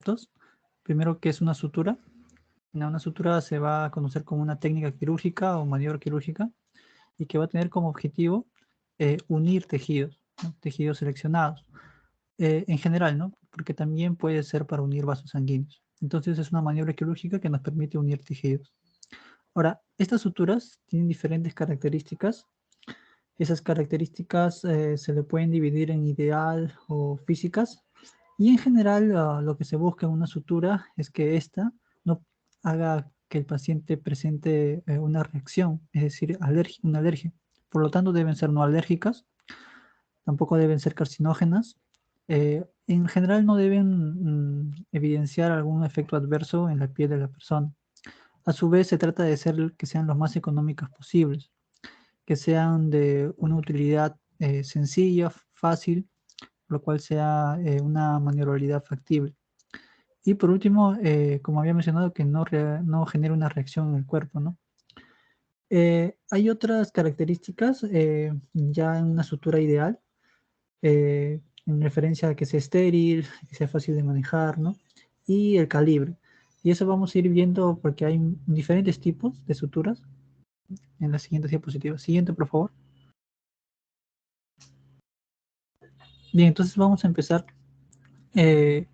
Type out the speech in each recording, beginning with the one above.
conceptos. Primero, ¿qué es una sutura? Una sutura se va a conocer como una técnica quirúrgica o maniobra quirúrgica y que va a tener como objetivo unir tejidos, ¿no? Tejidos seleccionados. En general, ¿no? Porque también puede ser para unir vasos sanguíneos. Entonces es una maniobra quirúrgica que nos permite unir tejidos. Ahora, estas suturas tienen diferentes características. Esas características se le pueden dividir en ideal o físicas. Y en general, lo que se busca en una sutura es que ésta no haga que el paciente presente una reacción, es decir, una alergia. Por lo tanto, deben ser no alérgicas, tampoco deben ser carcinógenas. En general, no deben evidenciar algún efecto adverso en la piel de la persona. A su vez, se trata de ser que sean los más económicas posibles, que sean de una utilidad sencilla, fácil, lo cual sea una maniobrabilidad factible. Y por último, como había mencionado, que no genere una reacción en el cuerpo, ¿no? Hay otras características ya en una sutura ideal, en referencia a que sea estéril, que sea fácil de manejar, ¿no? Y el calibre. Y eso vamos a ir viendo porque hay diferentes tipos de suturas en las siguientes diapositivas. Siguiente, por favor. Bien, entonces vamos a empezar. Eh,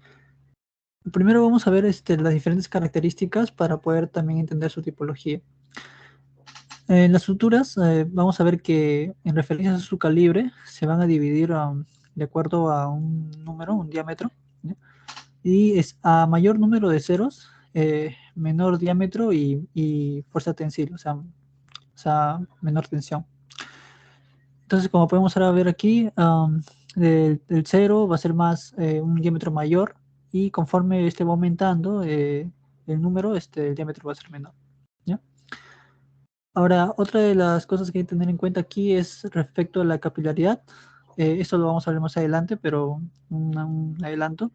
Primero vamos a ver las diferentes características para poder también entender su tipología. En las suturas vamos a ver que en referencia a su calibre se van a dividir de acuerdo a un número, un diámetro, ¿no? Y es a mayor número de ceros, menor diámetro y fuerza tensil, menor tensión. Entonces, como podemos ahora ver aquí, el cero va a ser más un diámetro mayor y conforme este va aumentando el número, el diámetro va a ser menor, ¿ya? Ahora, otra de las cosas que hay que tener en cuenta aquí es respecto a la capilaridad. Esto lo vamos a ver más adelante, pero un adelanto.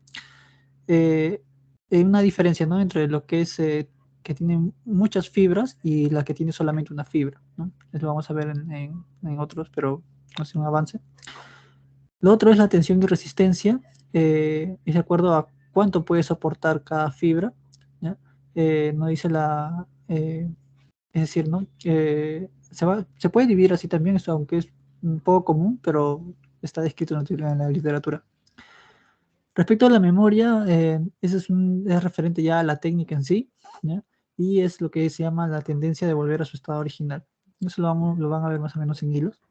Hay una diferencia, ¿no? Entre lo que es que tiene muchas fibras y la que tiene solamente una fibra, ¿no? Eso lo vamos a ver en otros, pero es un avance. Lo otro es la tensión y resistencia, es de acuerdo a cuánto puede soportar cada fibra, ¿ya? No dice es decir, ¿no? Se puede dividir así también, eso, aunque es un poco común, pero está descrito en la literatura. Respecto a la memoria, eso es referente ya a la técnica en sí, ¿ya? Y es lo que se llama la tendencia de volver a su estado original. Eso lo van a ver más o menos en hilos.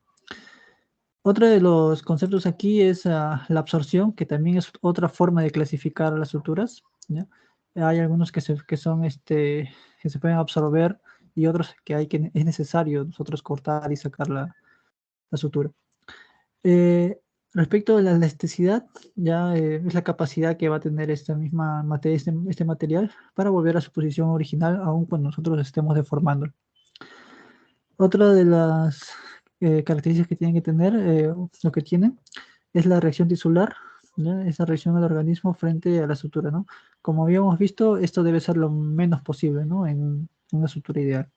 Otro de los conceptos aquí es la absorción, que también es otra forma de clasificar las suturas, ¿ya? Hay algunos que son, que se pueden absorber y otros es necesario nosotros cortar y sacar la sutura. Eh, Respecto a la elasticidad, ya es la capacidad que va a tener esta misma materia, este material para volver a su posición original, aun cuando nosotros estemos deformándolo. Otra de las características que tienen que tener, lo que tienen, es la reacción tisular, ¿ya? Esa reacción del organismo frente a la sutura, ¿no? Como habíamos visto, esto debe ser lo menos posible, ¿no? En una sutura ideal.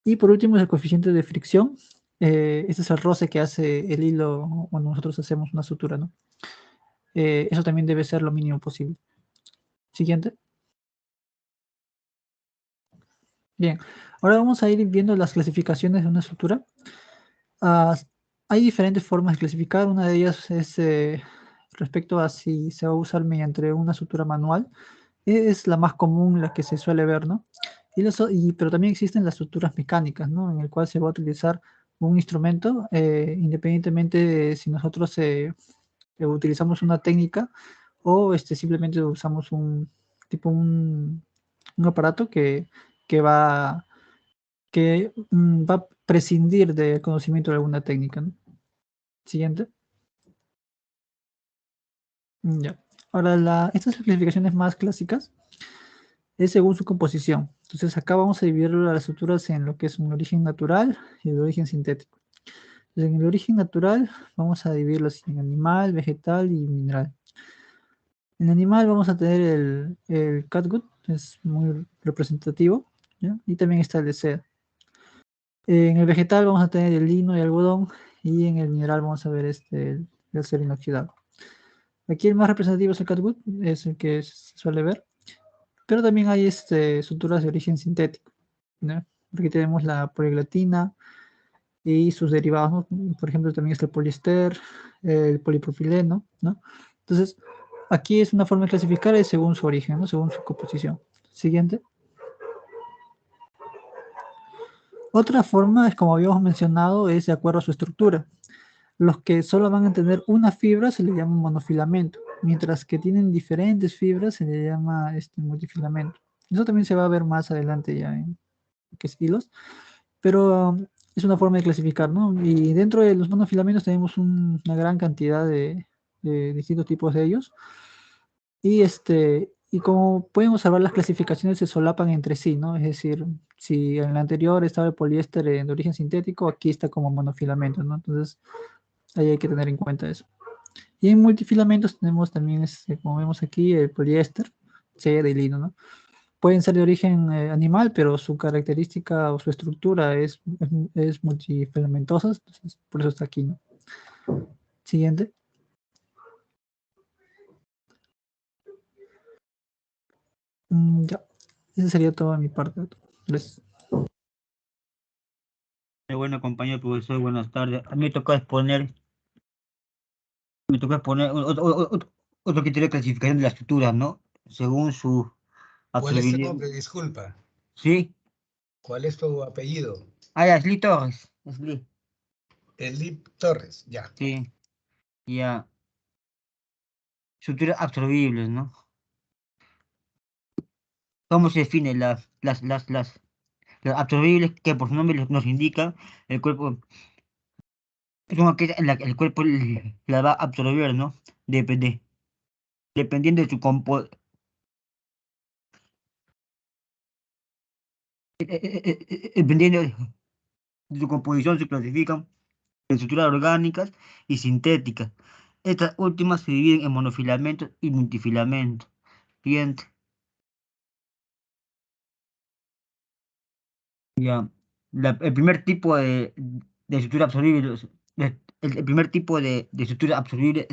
Y por último es el coeficiente de fricción. Este es el roce que hace el hilo cuando nosotros hacemos una sutura, ¿no? Eso también debe ser lo mínimo posible. Siguiente. Bien, ahora vamos a ir viendo las clasificaciones de una sutura. Ah, hay diferentes formas de clasificar. Una de ellas es respecto a si se va a usar mediante una sutura manual. Es la más común, la que se suele ver, ¿no? Pero también existen las suturas mecánicas, ¿no? En el cual se va a utilizar un instrumento, independientemente de si nosotros utilizamos una técnica o simplemente usamos un aparato que va, va a prescindir del conocimiento de alguna técnica, ¿no? Siguiente. Ya. Ahora, estas clasificaciones más clásicas es según su composición. Entonces, acá vamos a dividir las estructuras en lo que es un origen natural y el origen sintético. Entonces, en el origen natural vamos a dividirlos en animal, vegetal y mineral. En el animal vamos a tener el catgut, es muy representativo, ¿ya? Y también está el de seda. En el vegetal vamos a tener el lino y algodón, y en el mineral vamos a ver el acero inoxidable. Aquí el más representativo es el catgut, es el que se suele ver, pero también hay suturas de origen sintético, ¿no? Aquí tenemos la poliglatina y sus derivados, ¿no? Por ejemplo, también está el poliéster, el polipropileno, ¿no? Entonces, aquí es una forma de clasificar es según su origen, ¿no? Según su composición. Siguiente. Otra forma es, como habíamos mencionado, es de acuerdo a su estructura. Los que solo van a tener una fibra se le llama monofilamento, mientras que tienen diferentes fibras se le llama multifilamento. Eso también se va a ver más adelante ya en qué hilos, pero es una forma de clasificar, ¿no? Y dentro de los monofilamentos tenemos una gran cantidad de distintos tipos de ellos. Y como pueden observar, las clasificaciones se solapan entre sí, ¿no? Es decir, si en la anterior estaba el poliéster de origen sintético, aquí está como monofilamento, ¿no? Entonces, ahí hay que tener en cuenta eso. Y en multifilamentos tenemos también, como vemos aquí, el poliéster, seda y lino, ¿no? Pueden ser de origen animal, pero su característica o su estructura es multifilamentosa, entonces por eso está aquí, ¿no? Siguiente. Ya, esa sería toda mi parte. Gracias. Bueno, compañero profesor, buenas tardes. A mí me toca exponer otro criterio de clasificación de las estructuras, ¿no? Según su ¿Cuál es tu absorbilidad. nombre? Disculpa. ¿Sí? ¿Cuál es tu apellido? Ah, ya, Sli Torres. Sli. Elip Torres, ya. Sí, ya. Estructuras absorbibles, ¿no? ¿Cómo se definen las absorbibles que por su nombre nos indican el cuerpo? Es como que el cuerpo la va a absorber, ¿no? Dependiendo de su dependiendo de su composición se clasifican en estructuras orgánicas y sintéticas. Estas últimas se dividen en monofilamentos y multifilamentos. Siguiente. Ya. El primer tipo de estructura absorbible, el primer tipo de estructura absorbible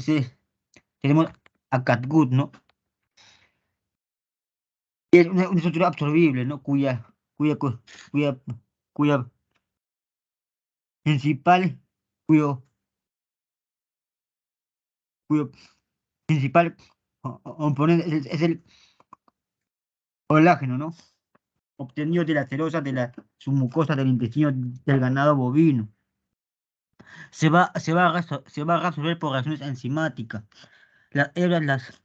tenemos a catgut, ¿no? Y es una estructura absorbible, ¿no? Cuya, cuya principal, cuyo, cuyo principal componente es el colágeno, ¿no? Obtenido de la cerosa de la submucosa del intestino del ganado bovino. Se va a reabsorber por reacciones enzimáticas. Las hebras,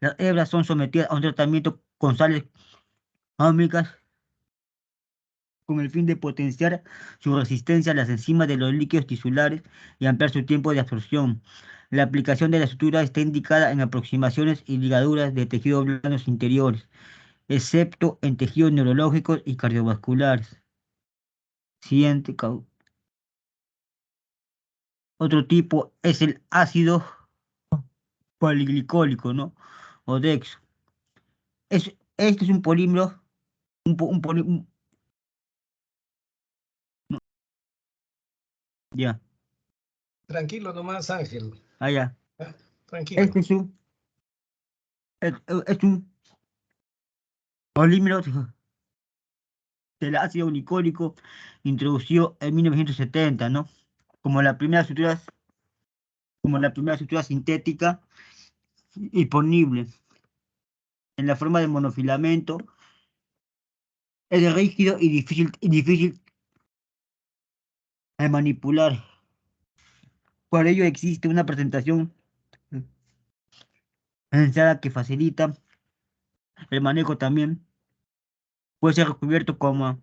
las hebras son sometidas a un tratamiento con sales ámicas con el fin de potenciar su resistencia a las enzimas de los líquidos tisulares y ampliar su tiempo de absorción. La aplicación de la sutura está indicada en aproximaciones y ligaduras de tejidos blandos interiores, excepto en tejidos neurológicos y cardiovasculares. Siguiente. Otro tipo es el ácido poliglicólico, ¿no? O dexo. Este es un polímero, no, ya, Tranquilo nomás, Ángel. allá. Ah, tranquilo. Este es un polímero del ácido glicólico introducido en 1970, ¿no? Como la primera estructura, como la primera estructura sintética disponible en la forma de monofilamento. Es rígido y difícil de manipular. Por ello existe una presentación pensada que facilita el manejo también. Puede ser recubierto como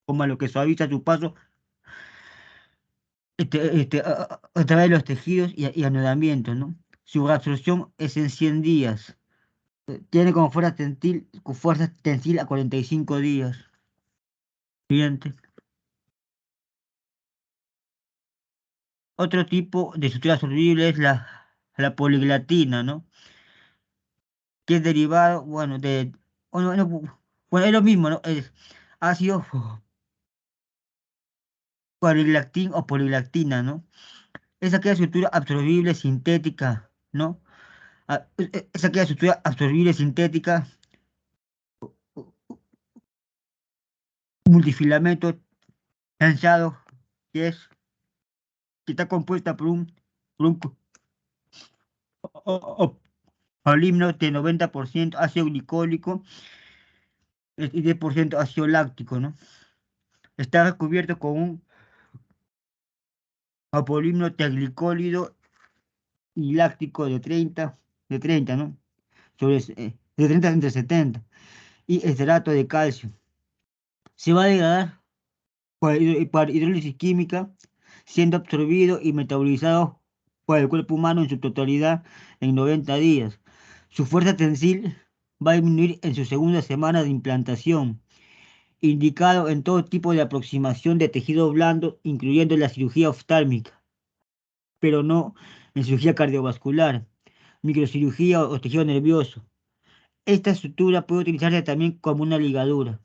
lo que suaviza su paso a través de los tejidos y anudamiento, ¿no? Su absorción es en 100 días. Tiene como fuerza tensil a 45 días. Siguiente. Otro tipo de estructura soluble es la poliglatina, ¿no? Que es derivado, bueno, bueno, es lo mismo, ¿no? Es ácido poliglactin o poliglactina, ¿no? Es aquella estructura absorbible sintética, ¿no? Es aquella estructura absorbible sintética, multifilamento lanzado, que está compuesta por un polímero de 90% ácido glicólico y 10% ácido láctico, ¿no? Está recubierto con un apolímero terglicólido y láctico de 30, ¿no? De 30 entre 70 y esterato de calcio. Se va a degradar por hidrólisis química, siendo absorbido y metabolizado por el cuerpo humano en su totalidad en 90 días. Su fuerza tensil va a disminuir en su segunda semana de implantación, indicado en todo tipo de aproximación de tejido blando, incluyendo la cirugía oftálmica, pero no en cirugía cardiovascular, microcirugía o tejido nervioso. Esta estructura puede utilizarse también como una ligadura.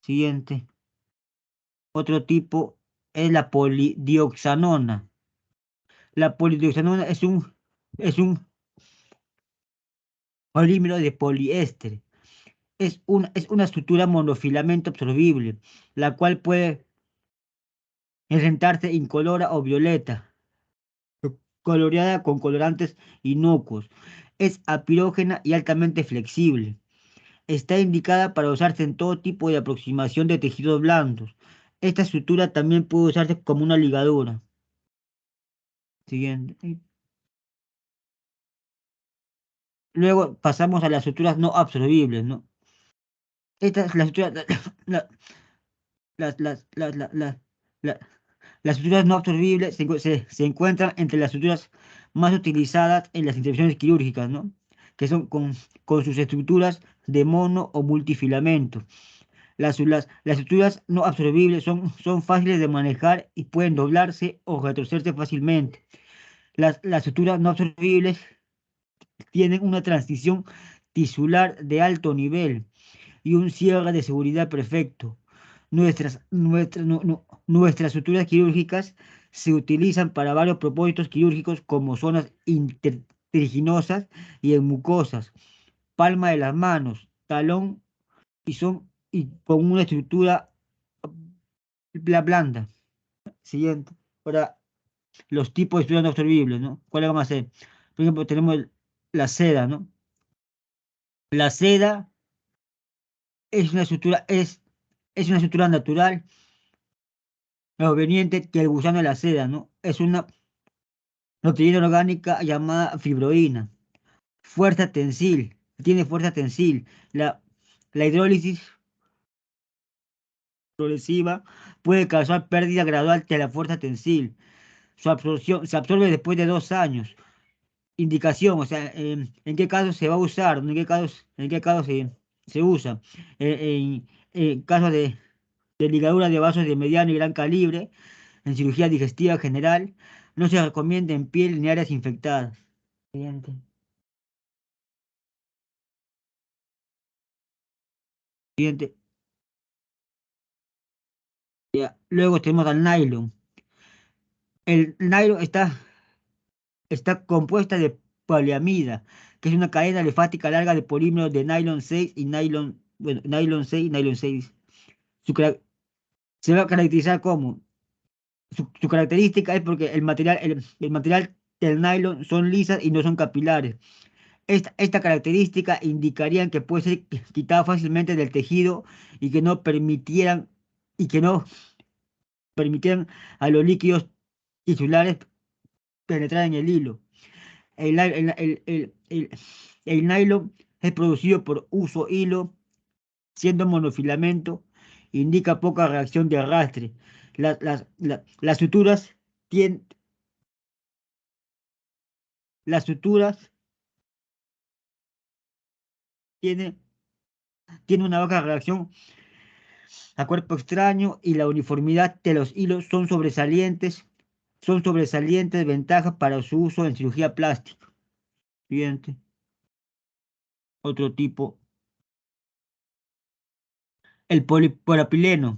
Siguiente. Otro tipo es la polidioxanona. La polidioxanona es un polímero de poliéster. Es una estructura monofilamento absorbible, la cual puede enrentarse incolora o violeta, coloreada con colorantes inocuos. Es apirógena y altamente flexible. Está indicada para usarse en todo tipo de aproximación de tejidos blandos. Esta estructura también puede usarse como una ligadura. Siguiente. Luego pasamos a las estructuras no absorbibles, ¿no? Estas, las estructuras, las, la- las estructuras no absorbibles se encuentran entre las estructuras más utilizadas en las intervenciones quirúrgicas, ¿no? Que son con sus estructuras de mono o multifilamento. Las estructuras no absorbibles son fáciles de manejar y pueden doblarse o retorcerse fácilmente. Las estructuras no absorbibles tienen una transición tisular de alto nivel y un cierre de seguridad perfecto. Nuestras estructuras quirúrgicas se utilizan para varios propósitos quirúrgicos como zonas intertriginosas y en mucosas, palma de las manos, talón y con una estructura blanda. Siguiente. Ahora, los tipos de estructuras no absorbibles, ¿no? ¿Cuáles vamos a hacer? Por ejemplo, tenemos la seda, ¿no? La seda es una estructura natural proveniente del gusano de la seda, ¿no? Es una proteína orgánica llamada fibroína. Fuerza tensil, tiene fuerza tensil. La hidrólisis progresiva puede causar pérdida gradual de la fuerza tensil. Su absorción se absorbe después de 2 años. Indicación, o sea, en qué caso se va a usar, en qué caso se usa. En caso de ligadura de vasos de mediano y gran calibre, en cirugía digestiva general, no se recomienda en piel ni áreas infectadas. Siguiente. Siguiente. Ya. Luego tenemos al nylon. El nylon está compuesta de poliamida, que es una cadena alifática larga de polímeros de nylon 6 y nylon 6 y nylon 6. Su, se va a caracterizar como su característica es porque el material del nylon son lisas y no son capilares. Esta característica indicaría que puede ser quitado fácilmente del tejido y que no permitieran a los líquidos tisulares penetrar en el hilo. El nylon es producido por uso hilo, siendo monofilamento, indica poca reacción de arrastre. Las suturas tienen, las suturas tienen, tienen una baja reacción a cuerpo extraño y la uniformidad de los hilos son sobresalientes ventajas para su uso en cirugía plástica. Siguiente. Otro tipo, el polipropileno.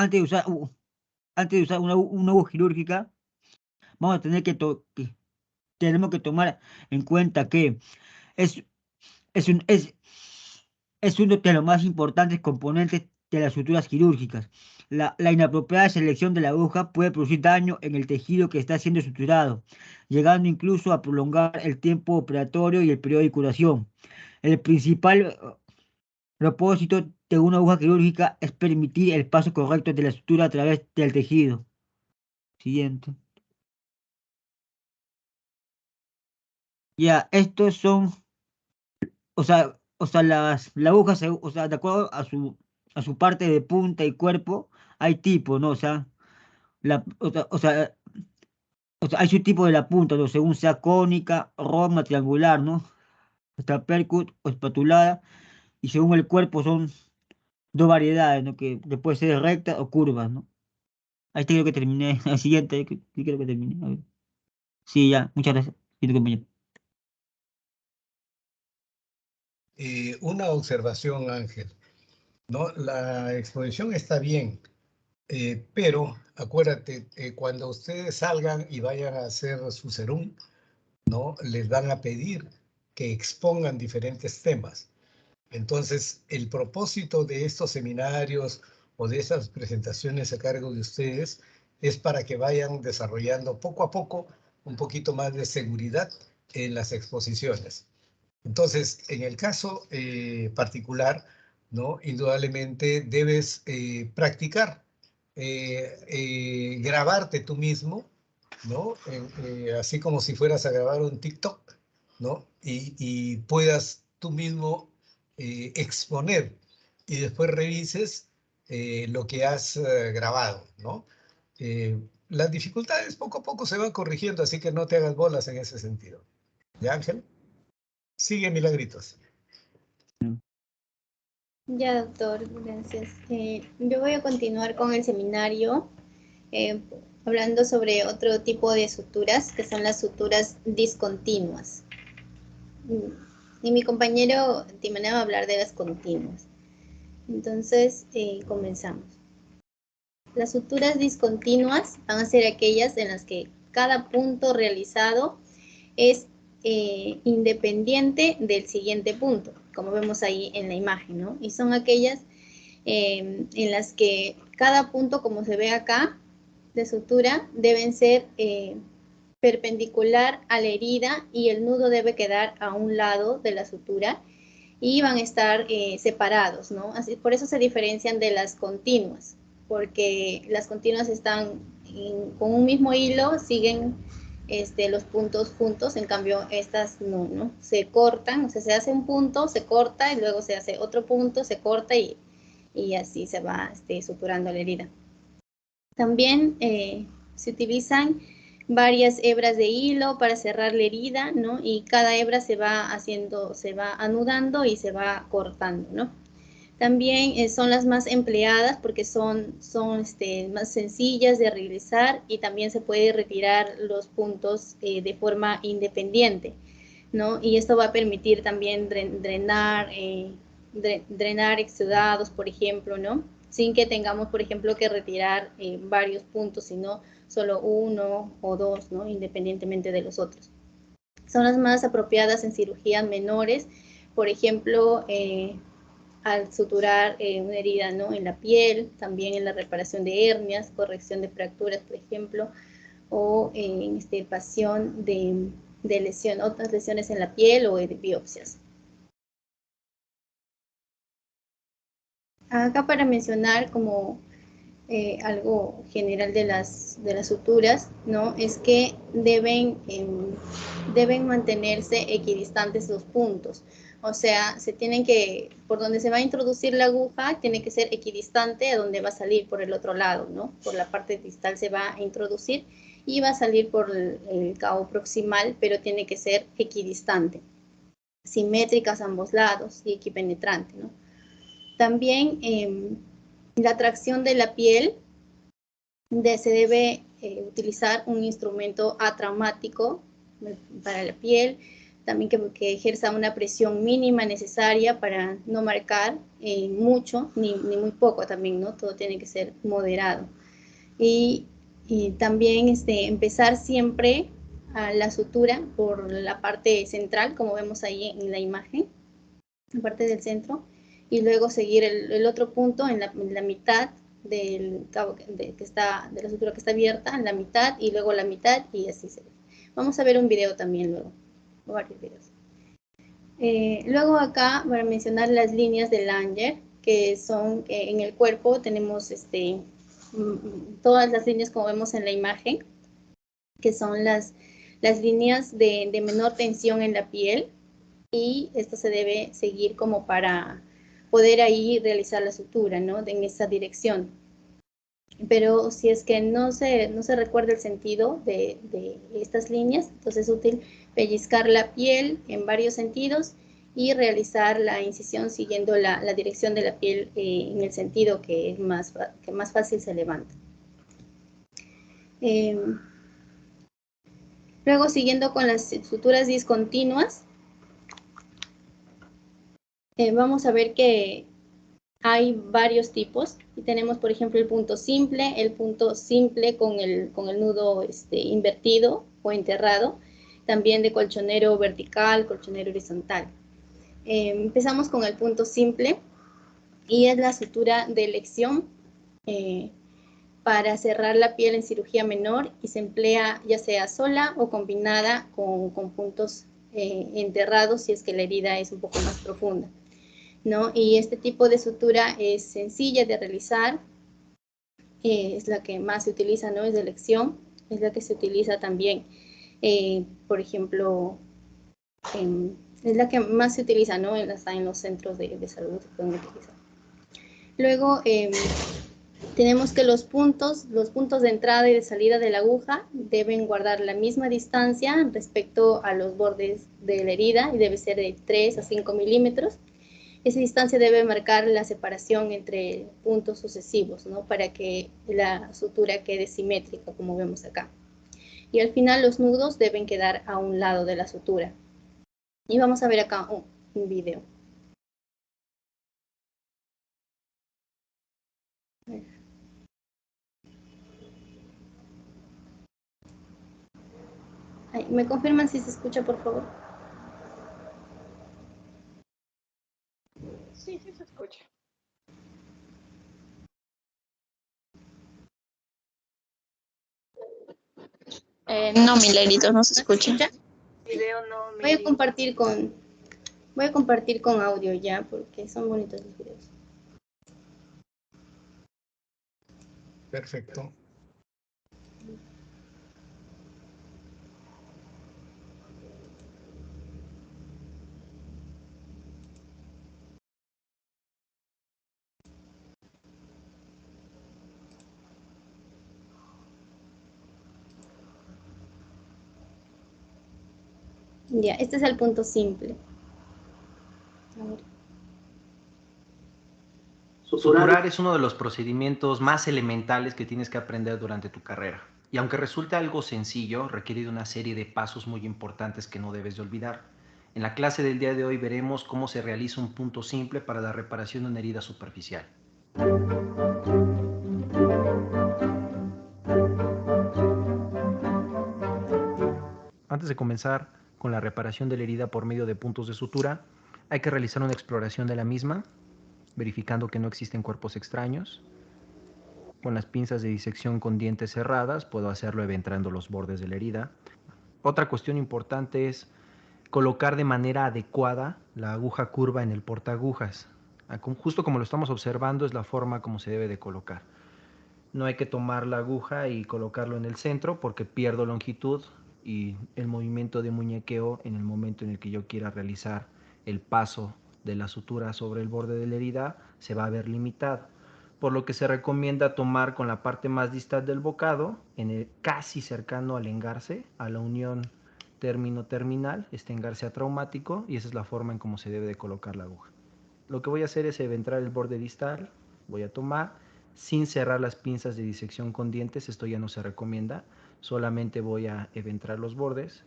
antes de usar una aguja quirúrgica, vamos a tener tenemos que tomar en cuenta que es, es, un- es, es uno de los más importantes componentes de las suturas quirúrgicas. La inapropiada selección de la aguja puede producir daño en el tejido que está siendo suturado, llegando incluso a prolongar el tiempo operatorio y el periodo de curación. El principal propósito de una aguja quirúrgica es permitir el paso correcto de la sutura a través del tejido. Siguiente. Ya, estos son, la aguja, de acuerdo a su parte de punta y cuerpo, hay tipo, ¿no? La, hay su tipo de la punta, ¿no? Según sea cónica, roma, triangular, ¿no? Está percut o espatulada, y según el cuerpo son dos variedades, ¿no? Que puede ser recta o curvas, ¿no? Ahí creo que terminé. El siguiente, sí creo que terminé. A ver. Sí, ya, muchas gracias. Y tu compañero. Una observación, Ángel, ¿no? La exposición está bien, pero acuérdate, cuando ustedes salgan y vayan a hacer su serum, ¿no? Les van a pedir que expongan diferentes temas. Entonces, el propósito de estos seminarios o de esas presentaciones a cargo de ustedes es para que vayan desarrollando poco a poco un poquito más de seguridad en las exposiciones. Entonces, en el caso particular, ¿no? Indudablemente debes practicar, grabarte tú mismo, ¿no? Así como si fueras a grabar un TikTok, ¿no? Y puedas tú mismo exponer y después revises lo que has grabado, ¿no? Las dificultades poco a poco se van corrigiendo, así que no te hagas bolas en ese sentido. ¿Ya, Ángel? Sigue, Milagritos. Ya, doctor, gracias. Yo voy a continuar con el seminario hablando sobre otro tipo de suturas, que son las suturas discontinuas. Y mi compañero Timana va a hablar de las continuas. Entonces, comenzamos. Las suturas discontinuas van a ser aquellas en las que cada punto realizado es independiente del siguiente punto, como vemos ahí en la imagen, ¿no? Y son aquellas en las que cada punto, como se ve acá, de sutura, deben ser perpendicular a la herida y el nudo debe quedar a un lado de la sutura y van a estar separados, ¿no? Así, por eso se diferencian de las continuas, porque las continuas están con un mismo hilo, siguen los puntos juntos, en cambio estas no, ¿no? Se cortan, o sea, se hace un punto, se corta y luego se hace otro punto, se corta y así se va suturando la herida. También se utilizan varias hebras de hilo para cerrar la herida, ¿no? Y cada hebra se va anudando y se va cortando, ¿no? También son las más empleadas porque son más sencillas de realizar y también se puede retirar los puntos de forma independiente, ¿no? Y esto va a permitir también drenar exudados, por ejemplo, ¿no? Sin que tengamos, por ejemplo, que retirar varios puntos, sino solo uno o dos, ¿no? Independientemente de los otros. Son las más apropiadas en cirugías menores, por ejemplo, al suturar una herida, ¿no? En la piel, también en la reparación de hernias, corrección de fracturas, por ejemplo, o en extirpación de otras lesiones en la piel o de biopsias. Acá para mencionar como algo general de las suturas, ¿no? Es que deben mantenerse equidistantes los puntos. O sea, se tienen que, por donde se va a introducir la aguja, tiene que ser equidistante a donde va a salir por el otro lado, ¿no? Por la parte distal se va a introducir y va a salir por el cabo proximal, pero tiene que ser equidistante, simétricas a ambos lados y equipenetrante, ¿no? También la tracción de la piel, se debe utilizar un instrumento atraumático para la piel. también que ejerza una presión mínima necesaria para no marcar mucho ni muy poco también, ¿no? Todo tiene que ser moderado. Y también empezar siempre a la sutura por la parte central, como vemos ahí en la imagen, la parte del centro, y luego seguir el otro punto en la mitad del cabo de la sutura que está abierta, en la mitad, y luego la mitad, y así se ve. Vamos a ver un video también luego, varios videos. Luego acá, para mencionar las líneas de Langer, que son en el cuerpo, tenemos todas las líneas como vemos en la imagen, que son las líneas de menor tensión en la piel, y esto se debe seguir como para poder ahí realizar la sutura, ¿no? En esa dirección. Pero si es que no se recuerda el sentido de estas líneas, entonces es útil pellizcar la piel en varios sentidos y realizar la incisión siguiendo la dirección de la piel en el sentido que más fácil se levanta. Luego, siguiendo con las suturas discontinuas, vamos a ver que hay varios tipos, y tenemos, por ejemplo, el punto simple con el nudo invertido o enterrado, también de colchonero vertical, colchonero horizontal. Empezamos con el punto simple, y es la sutura de elección para cerrar la piel en cirugía menor, y se emplea ya sea sola o combinada con puntos enterrados si es que la herida es un poco más profunda, ¿no? Y este tipo de sutura es sencilla de realizar, es la que más se utiliza, ¿no? Es de elección, es la que se utiliza también, por ejemplo, es la que más se utiliza, ¿no? Está en los centros de salud, se pueden utilizar. Luego, tenemos que los puntos de entrada y de salida de la aguja deben guardar la misma distancia respecto a los bordes de la herida, y debe ser de 3 a 5 milímetros. Esa distancia debe marcar la separación entre puntos sucesivos, ¿no? Para que la sutura quede simétrica, como vemos acá. Y al final los nudos deben quedar a un lado de la sutura. Y vamos a ver acá un video. ¿Me confirman si se escucha, por favor? Sí, sí se escucha. No, Milenitos, no se escucha. Video no, Voy a compartir con audio ya, porque son bonitos los videos. Perfecto. Ya, este es el punto simple. A ver. Suturar es uno de los procedimientos más elementales que tienes que aprender durante tu carrera. Y aunque resulte algo sencillo, requiere de una serie de pasos muy importantes que no debes de olvidar. En la clase del día de hoy veremos cómo se realiza un punto simple para la reparación de una herida superficial. Antes de comenzar con la reparación de la herida por medio de puntos de sutura, hay que realizar una exploración de la misma, verificando que no existen cuerpos extraños. Con las pinzas de disección con dientes cerradas puedo hacerlo eventrando los bordes de la herida. Otra cuestión importante es colocar de manera adecuada la aguja curva en el portaagujas. Justo como lo estamos observando, es la forma como se debe de colocar. No hay que tomar la aguja y colocarlo en el centro porque pierdo longitud y el movimiento de muñequeo en el momento en el que yo quiera realizar el paso de la sutura sobre el borde de la herida se va a ver limitado. Por lo que se recomienda tomar con la parte más distal del bocado, casi cercano al engarce, a la unión término-terminal, este engarce atraumático, y esa es la forma en cómo se debe de colocar la aguja. Lo que voy a hacer es eventrar el borde distal, voy a tomar, sin cerrar las pinzas de disección con dientes, esto ya no se recomienda, solamente voy a eventrar los bordes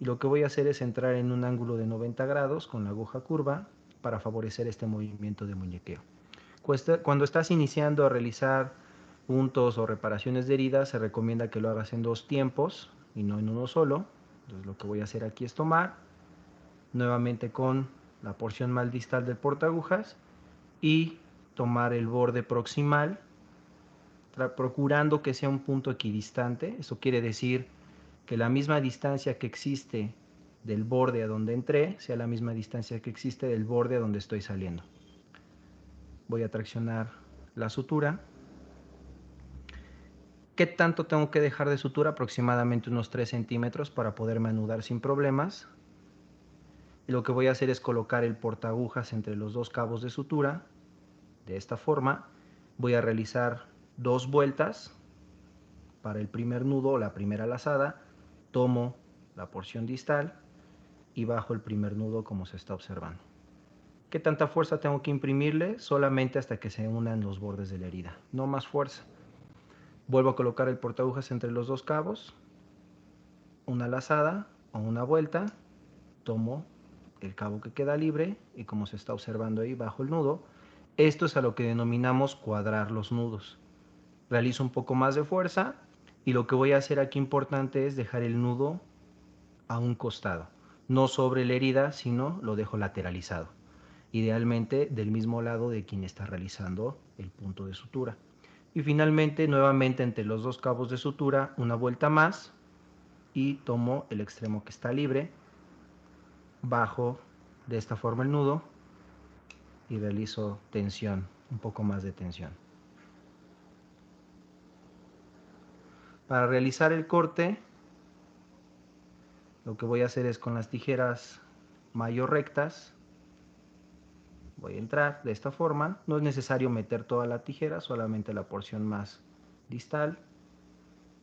y lo que voy a hacer es entrar en un ángulo de 90 grados con la aguja curva para favorecer este movimiento de muñequeo. Cuando estás iniciando a realizar puntos o reparaciones de heridas, se recomienda que lo hagas en 2 tiempos y no en uno solo. Entonces lo que voy a hacer aquí es tomar nuevamente con la porción más distal del portaagujas y tomar el borde proximal, procurando que sea un punto equidistante. Eso quiere decir que la misma distancia que existe del borde a donde entré sea la misma distancia que existe del borde a donde estoy saliendo. Voy a traccionar la sutura. ¿Qué tanto tengo que dejar de sutura? Aproximadamente unos 3 centímetros para poderme anudar sin problemas. Y lo que voy a hacer es colocar el portaagujas entre los 2 cabos de sutura. De esta forma voy a realizar 2 vueltas para el primer nudo o la primera lazada. Tomo la porción distal y bajo el primer nudo como se está observando. ¿Qué tanta fuerza tengo que imprimirle? Solamente hasta que se unan los bordes de la herida, no más fuerza. Vuelvo a colocar el portaagujas entre los 2 cabos, una lazada o una vuelta, tomo el cabo que queda libre y como se está observando ahí bajo el nudo. Esto es a lo que denominamos cuadrar los nudos. Realizo un poco más de fuerza y lo que voy a hacer aquí importante es dejar el nudo a un costado, no sobre la herida, sino lo dejo lateralizado, idealmente del mismo lado de quien está realizando el punto de sutura. Y finalmente, nuevamente entre los 2 cabos de sutura, una vuelta más y tomo el extremo que está libre, bajo de esta forma el nudo y realizo tensión, un poco más de tensión. Para realizar el corte, lo que voy a hacer es con las tijeras mayor rectas, voy a entrar de esta forma. No es necesario meter toda la tijera, solamente la porción más distal.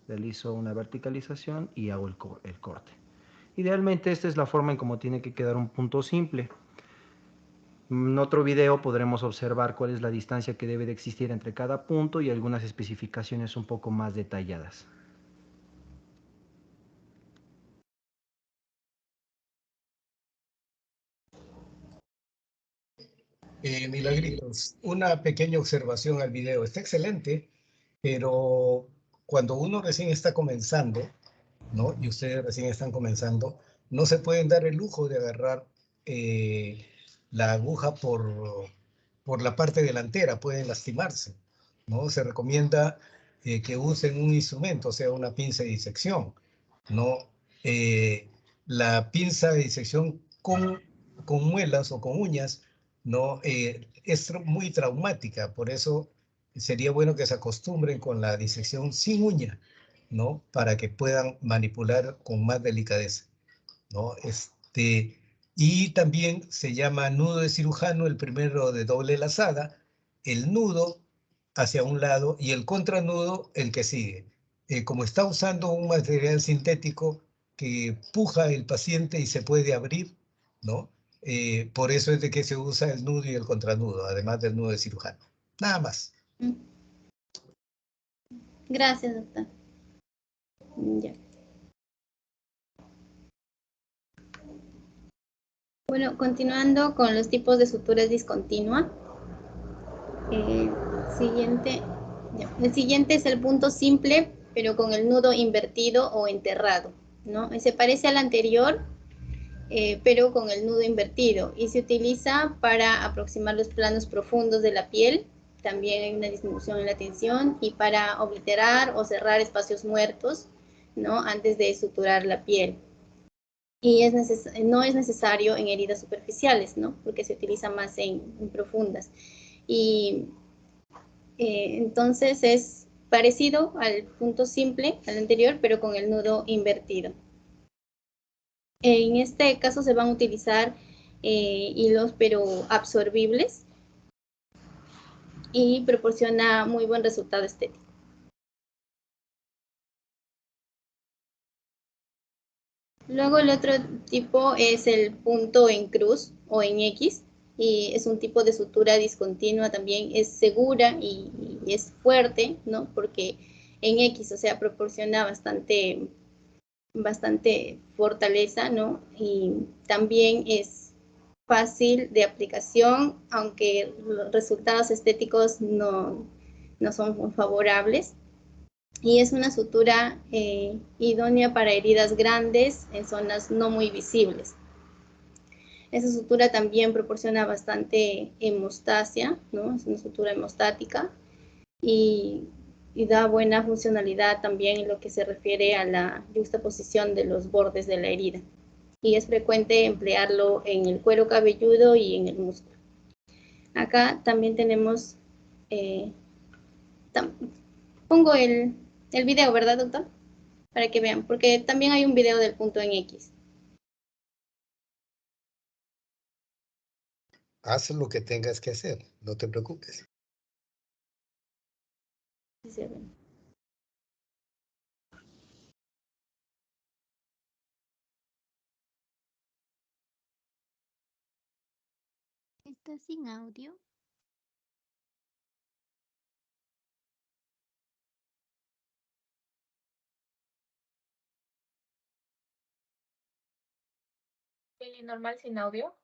Realizo una verticalización y hago el corte. Idealmente esta es la forma en cómo tiene que quedar un punto simple. En otro video podremos observar cuál es la distancia que debe de existir entre cada punto y algunas especificaciones un poco más detalladas. Milagritos, una pequeña observación al video. Está excelente, pero cuando uno recién está comenzando, ¿no? Y ustedes recién están comenzando, no se pueden dar el lujo de agarrar la aguja por la parte delantera, pueden lastimarse, ¿no? Se recomienda que usen un instrumento, o sea, una pinza de disección, ¿no? La pinza de disección con muelas o con uñas, ¿no? Es muy traumática, por eso sería bueno que se acostumbren con la disección sin uña, ¿no? Para que puedan manipular con más delicadeza, ¿no? Y también se llama nudo de cirujano, el primero de doble lazada, el nudo hacia un lado y el contranudo el que sigue. Como está usando un material sintético que puja el paciente y se puede abrir, ¿no? Por eso es de que se usa el nudo y el contranudo, además del nudo de cirujano. Nada más. Gracias, doctor. Ya. Bueno, continuando con los tipos de suturas discontinua. El siguiente es el punto simple, pero con el nudo invertido o enterrado, ¿no? Se parece al anterior, pero con el nudo invertido, y se utiliza para aproximar los planos profundos de la piel. También hay una disminución en la tensión y para obliterar o cerrar espacios muertos, ¿no? Antes de suturar la piel. Y no es necesario en heridas superficiales, ¿no? Porque se utiliza más en profundas. Y entonces es parecido al punto simple, al anterior, pero con el nudo invertido. En este caso se van a utilizar hilos pero absorbibles y proporciona muy buen resultado estético. Luego el otro tipo es el punto en cruz o en X, y es un tipo de sutura discontinua, también es segura y es fuerte, ¿no? Porque en X, o sea, proporciona bastante bastante fortaleza, ¿no? Y también es fácil de aplicación, aunque los resultados estéticos no son muy favorables. Y es una sutura idónea para heridas grandes en zonas no muy visibles. Esa sutura también proporciona bastante hemostasia, ¿no? Es una sutura hemostática y da buena funcionalidad también en lo que se refiere a la juxtaposición de los bordes de la herida. Y es frecuente emplearlo en el cuero cabelludo y en el músculo. Acá también tenemos, pongo el video, ¿verdad, doctor? Para que vean, porque también hay un video del punto en X. Haz lo que tengas que hacer, no te preocupes. Sí, se ve. ¿Está sin audio? Peli normal sin audio.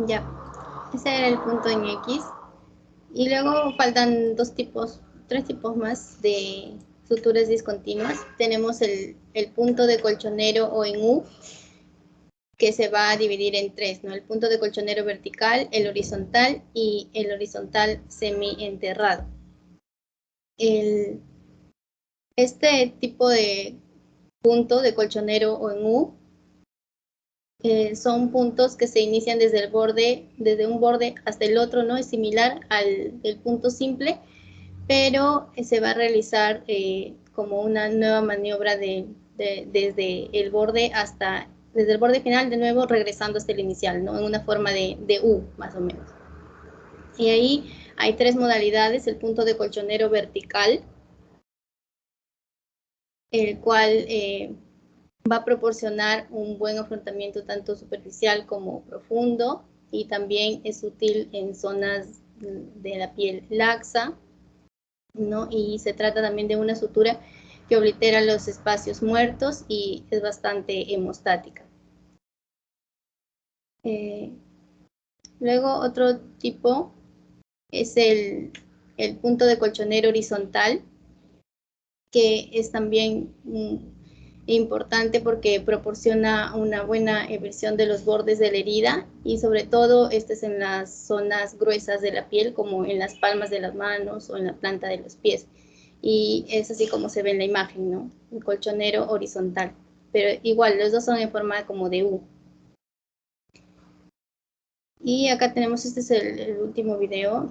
Ya, ese era el punto en X. Y luego faltan tres tipos más de suturas discontinuas. Tenemos el punto de colchonero o en U, que se va a dividir en tres, ¿no? El punto de colchonero vertical, el horizontal y el horizontal semi-enterrado. Este tipo de punto de colchonero o en U son puntos que se inician desde un borde hasta el otro, ¿no? Es similar al punto simple, pero se va a realizar como una nueva maniobra desde el borde final, de nuevo regresando hasta el inicial, ¿no? En una forma de U, más o menos. Y ahí hay tres modalidades: el punto de colchonero vertical, el cual va a proporcionar un buen afrontamiento tanto superficial como profundo, y también es útil en zonas de la piel laxa, ¿no? Y se trata también de una sutura que oblitera los espacios muertos y es bastante hemostática. Luego otro tipo es el punto de colchonero horizontal, que es también importante porque proporciona una buena eversión de los bordes de la herida, y sobre todo este es en las zonas gruesas de la piel, como en las palmas de las manos o en la planta de los pies. Y es así como se ve en la imagen, ¿no? El colchonero horizontal. Pero igual, los dos son en forma como de U. Y acá tenemos, este es el último video.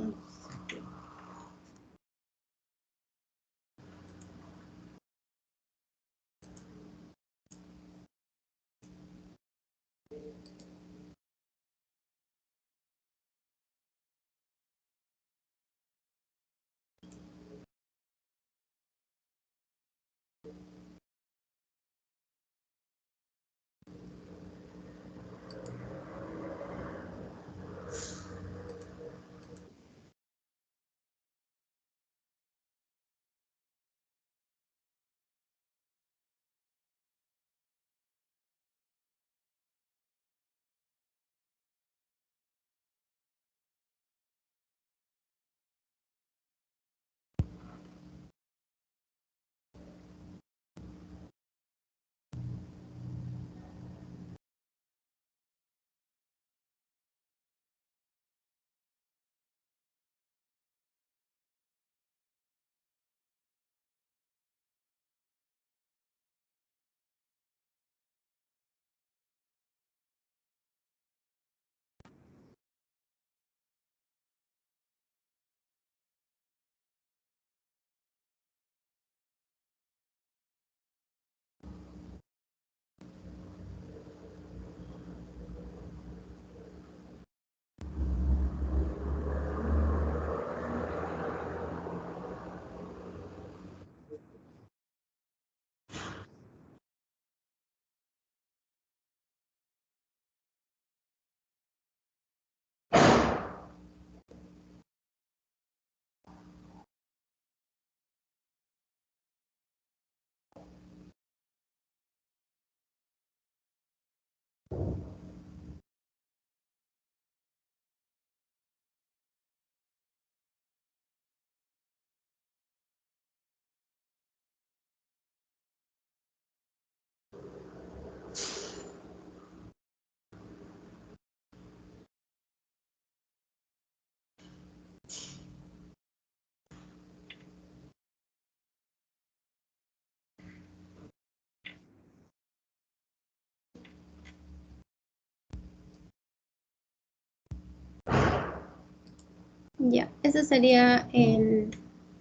Ya, ese sería el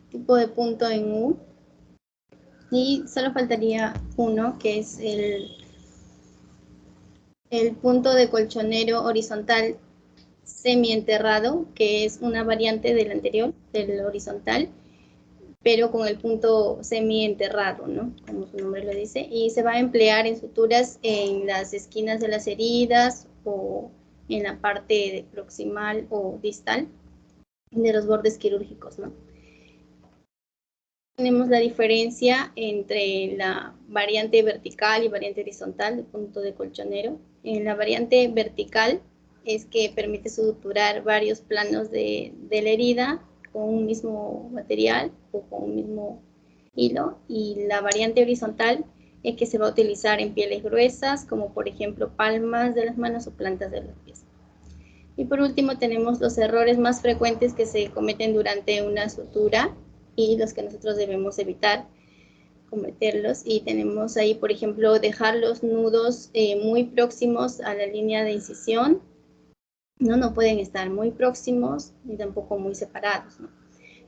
tipo de punto en U. Y solo faltaría uno, que es el punto de colchonero horizontal semienterrado, que es una variante del anterior, del horizontal, pero con el punto semienterrado, ¿no? Como su nombre lo dice, y se va a emplear en suturas en las esquinas de las heridas o en la parte proximal o distal de los bordes quirúrgicos, ¿no? Tenemos la diferencia entre la variante vertical y variante horizontal del punto de colchonero. En la variante vertical es que permite suturar varios planos de la herida con un mismo material o con un mismo hilo, y la variante horizontal es que se va a utilizar en pieles gruesas, como por ejemplo palmas de las manos o plantas de los pies. Y por último tenemos los errores más frecuentes que se cometen durante una sutura y los que nosotros debemos evitar cometerlos. Y tenemos ahí, por ejemplo, dejar los nudos muy próximos a la línea de incisión. No pueden estar muy próximos ni tampoco muy separados, ¿no?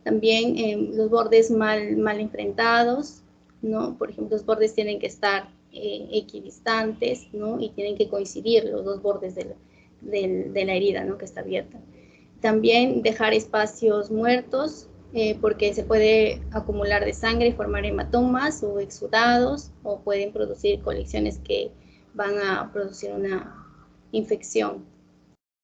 También los bordes mal enfrentados, ¿no? Por ejemplo, los bordes tienen que estar equidistantes, ¿no? Y tienen que coincidir los dos bordes de la herida, ¿no? Que está abierta. También dejar espacios muertos, porque se puede acumular de sangre y formar hematomas o exudados, o pueden producir colecciones que van a producir una infección.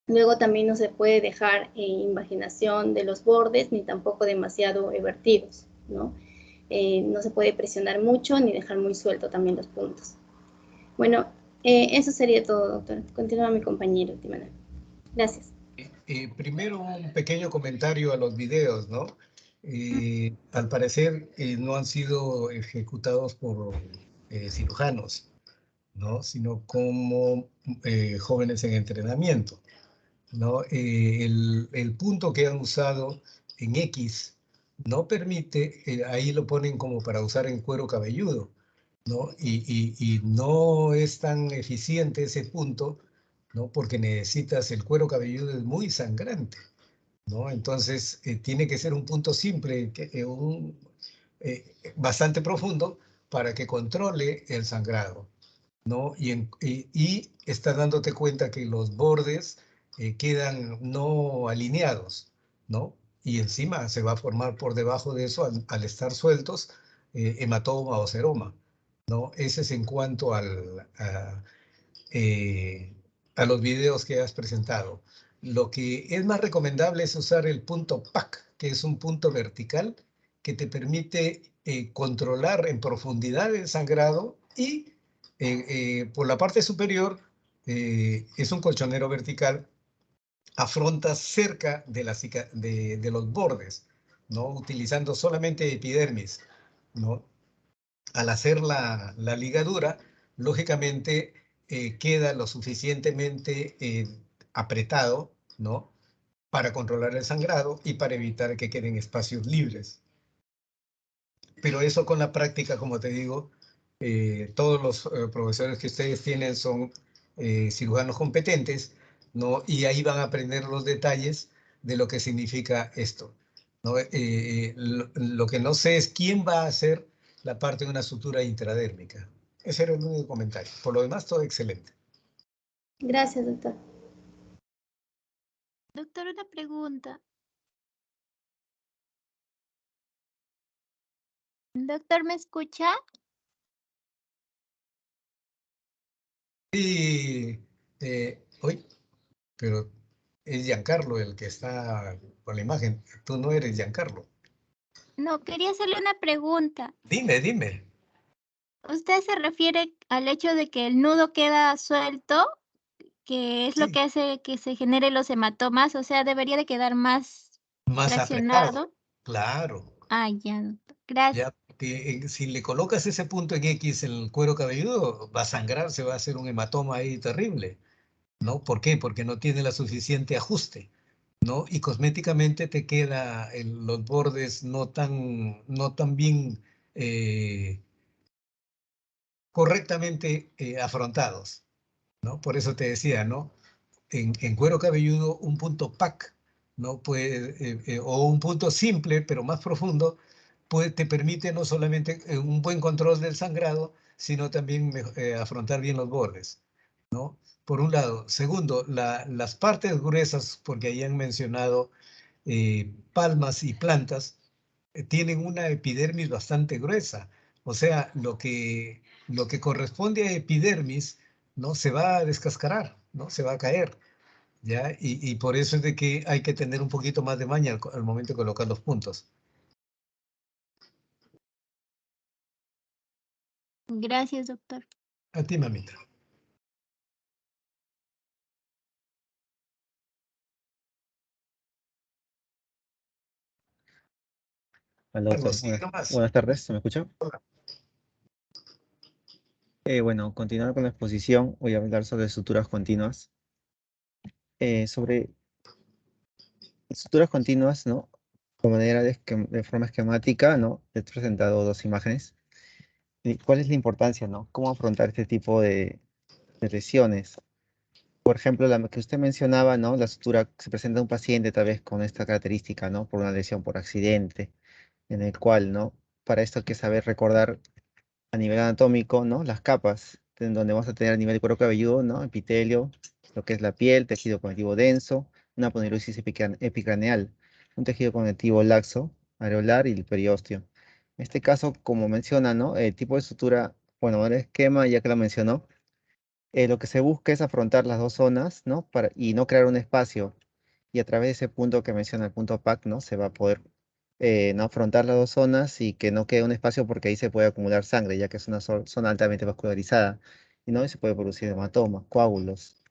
Luego también no se puede dejar invaginación de los bordes, ni tampoco demasiado vertidos, ¿no? No se puede presionar mucho, ni dejar muy suelto también los puntos. Bueno, eso sería todo, doctor. Continúa mi compañero, Timana. Gracias. Primero un pequeño comentario a los videos, ¿no? Al parecer no han sido ejecutados por cirujanos, ¿no? Sino como jóvenes en entrenamiento, ¿no? El punto que han usado en X no permite, ahí lo ponen como para usar en cuero cabelludo, ¿no? Y no es tan eficiente ese punto, ¿no? Porque necesitas, el cuero cabelludo es muy sangrante, ¿no? Entonces, tiene que ser un punto simple, bastante profundo, para que controle el sangrado, ¿no? Y estás dándote cuenta que los bordes quedan no alineados, ¿no? Y encima se va a formar por debajo de eso, al estar sueltos, hematoma o seroma, ¿no? Ese es en cuanto a los videos que has presentado. Lo que es más recomendable es usar el punto PAC, que es un punto vertical que te permite controlar en profundidad el sangrado, y por la parte superior es un colchonero vertical, afronta cerca de los bordes, ¿no? Utilizando solamente epidermis, ¿no? Al hacer la ligadura, lógicamente queda lo suficientemente apretado, ¿no? Para controlar el sangrado y para evitar que queden espacios libres. Pero eso con la práctica, como te digo, todos los profesores que ustedes tienen son cirujanos competentes, ¿no? Y ahí van a aprender los detalles de lo que significa esto, ¿no? Lo que no sé es quién va a hacer la parte de una sutura intradérmica. Ese era el único comentario. Por lo demás, todo excelente. Gracias, doctor. Doctor, una pregunta. Doctor, ¿me escucha? Sí, hoy, pero es Giancarlo el que está con la imagen. Tú no eres Giancarlo. No, quería hacerle una pregunta. Dime. ¿Usted se refiere al hecho de que el nudo queda suelto, que es lo Sí, que hace que se generen los hematomas? O sea, debería de quedar más más apretado. fraccionado. Claro. Ah, ya, doctor. Gracias. Ya, que si le colocas ese punto en X en el cuero cabelludo, va a sangrar, se va a hacer un hematoma ahí terrible, ¿no? ¿Por qué? Porque no tiene la suficiente ajuste, ¿no? Y cosméticamente te queda los bordes no tan bien correctamente afrontados, ¿no? Por eso te decía, ¿no? En cuero cabelludo, un punto PAC, ¿no? O un punto simple, pero más profundo, te permite no solamente un buen control del sangrado, sino también afrontar bien los bordes, ¿no? Por un lado. Segundo, las partes gruesas, porque ahí han mencionado palmas y plantas, tienen una epidermis bastante gruesa. O sea, lo que corresponde a epidermis, ¿no? Se va a descascarar, ¿no? Se va a caer, ¿ya? Y por eso es de que hay que tener un poquito más de maña al momento de colocar los puntos. Gracias, doctor. A ti, mamita. Aló, Carlos, sigue buenas, nomás. buenas tardes, ¿se me escucha? Bueno, continuando con la exposición, voy a hablar sobre estructuras continuas. Sobre estructuras continuas, ¿no? De forma esquemática, ¿no? He presentado dos imágenes. ¿Y cuál es la importancia, no? ¿Cómo afrontar este tipo de lesiones? Por ejemplo, la que usted mencionaba, ¿no? La estructura se presenta en un paciente tal vez con esta característica, ¿no? Por una lesión por accidente, en el cual, ¿no? Para esto hay que saber recordar a nivel anatómico, ¿no? Las capas, en donde vamos a tener a nivel cuero cabelludo, ¿no? Epitelio, lo que es la piel, tejido conectivo denso, una aponeurosis epicraneal, un tejido conectivo laxo, areolar y el periósteo. En este caso, como menciona, ¿no? El tipo de estructura, bueno, el esquema, ya que lo mencionó, lo que se busca es afrontar las dos zonas, ¿no? Y no crear un espacio. Y a través de ese punto que menciona, el punto PAC, ¿no? Se va a poder no afrontar las dos zonas y que no quede un espacio porque ahí se puede acumular sangre, ya que es una zona altamente vascularizada. Y no y se puede producir hematoma, coágulos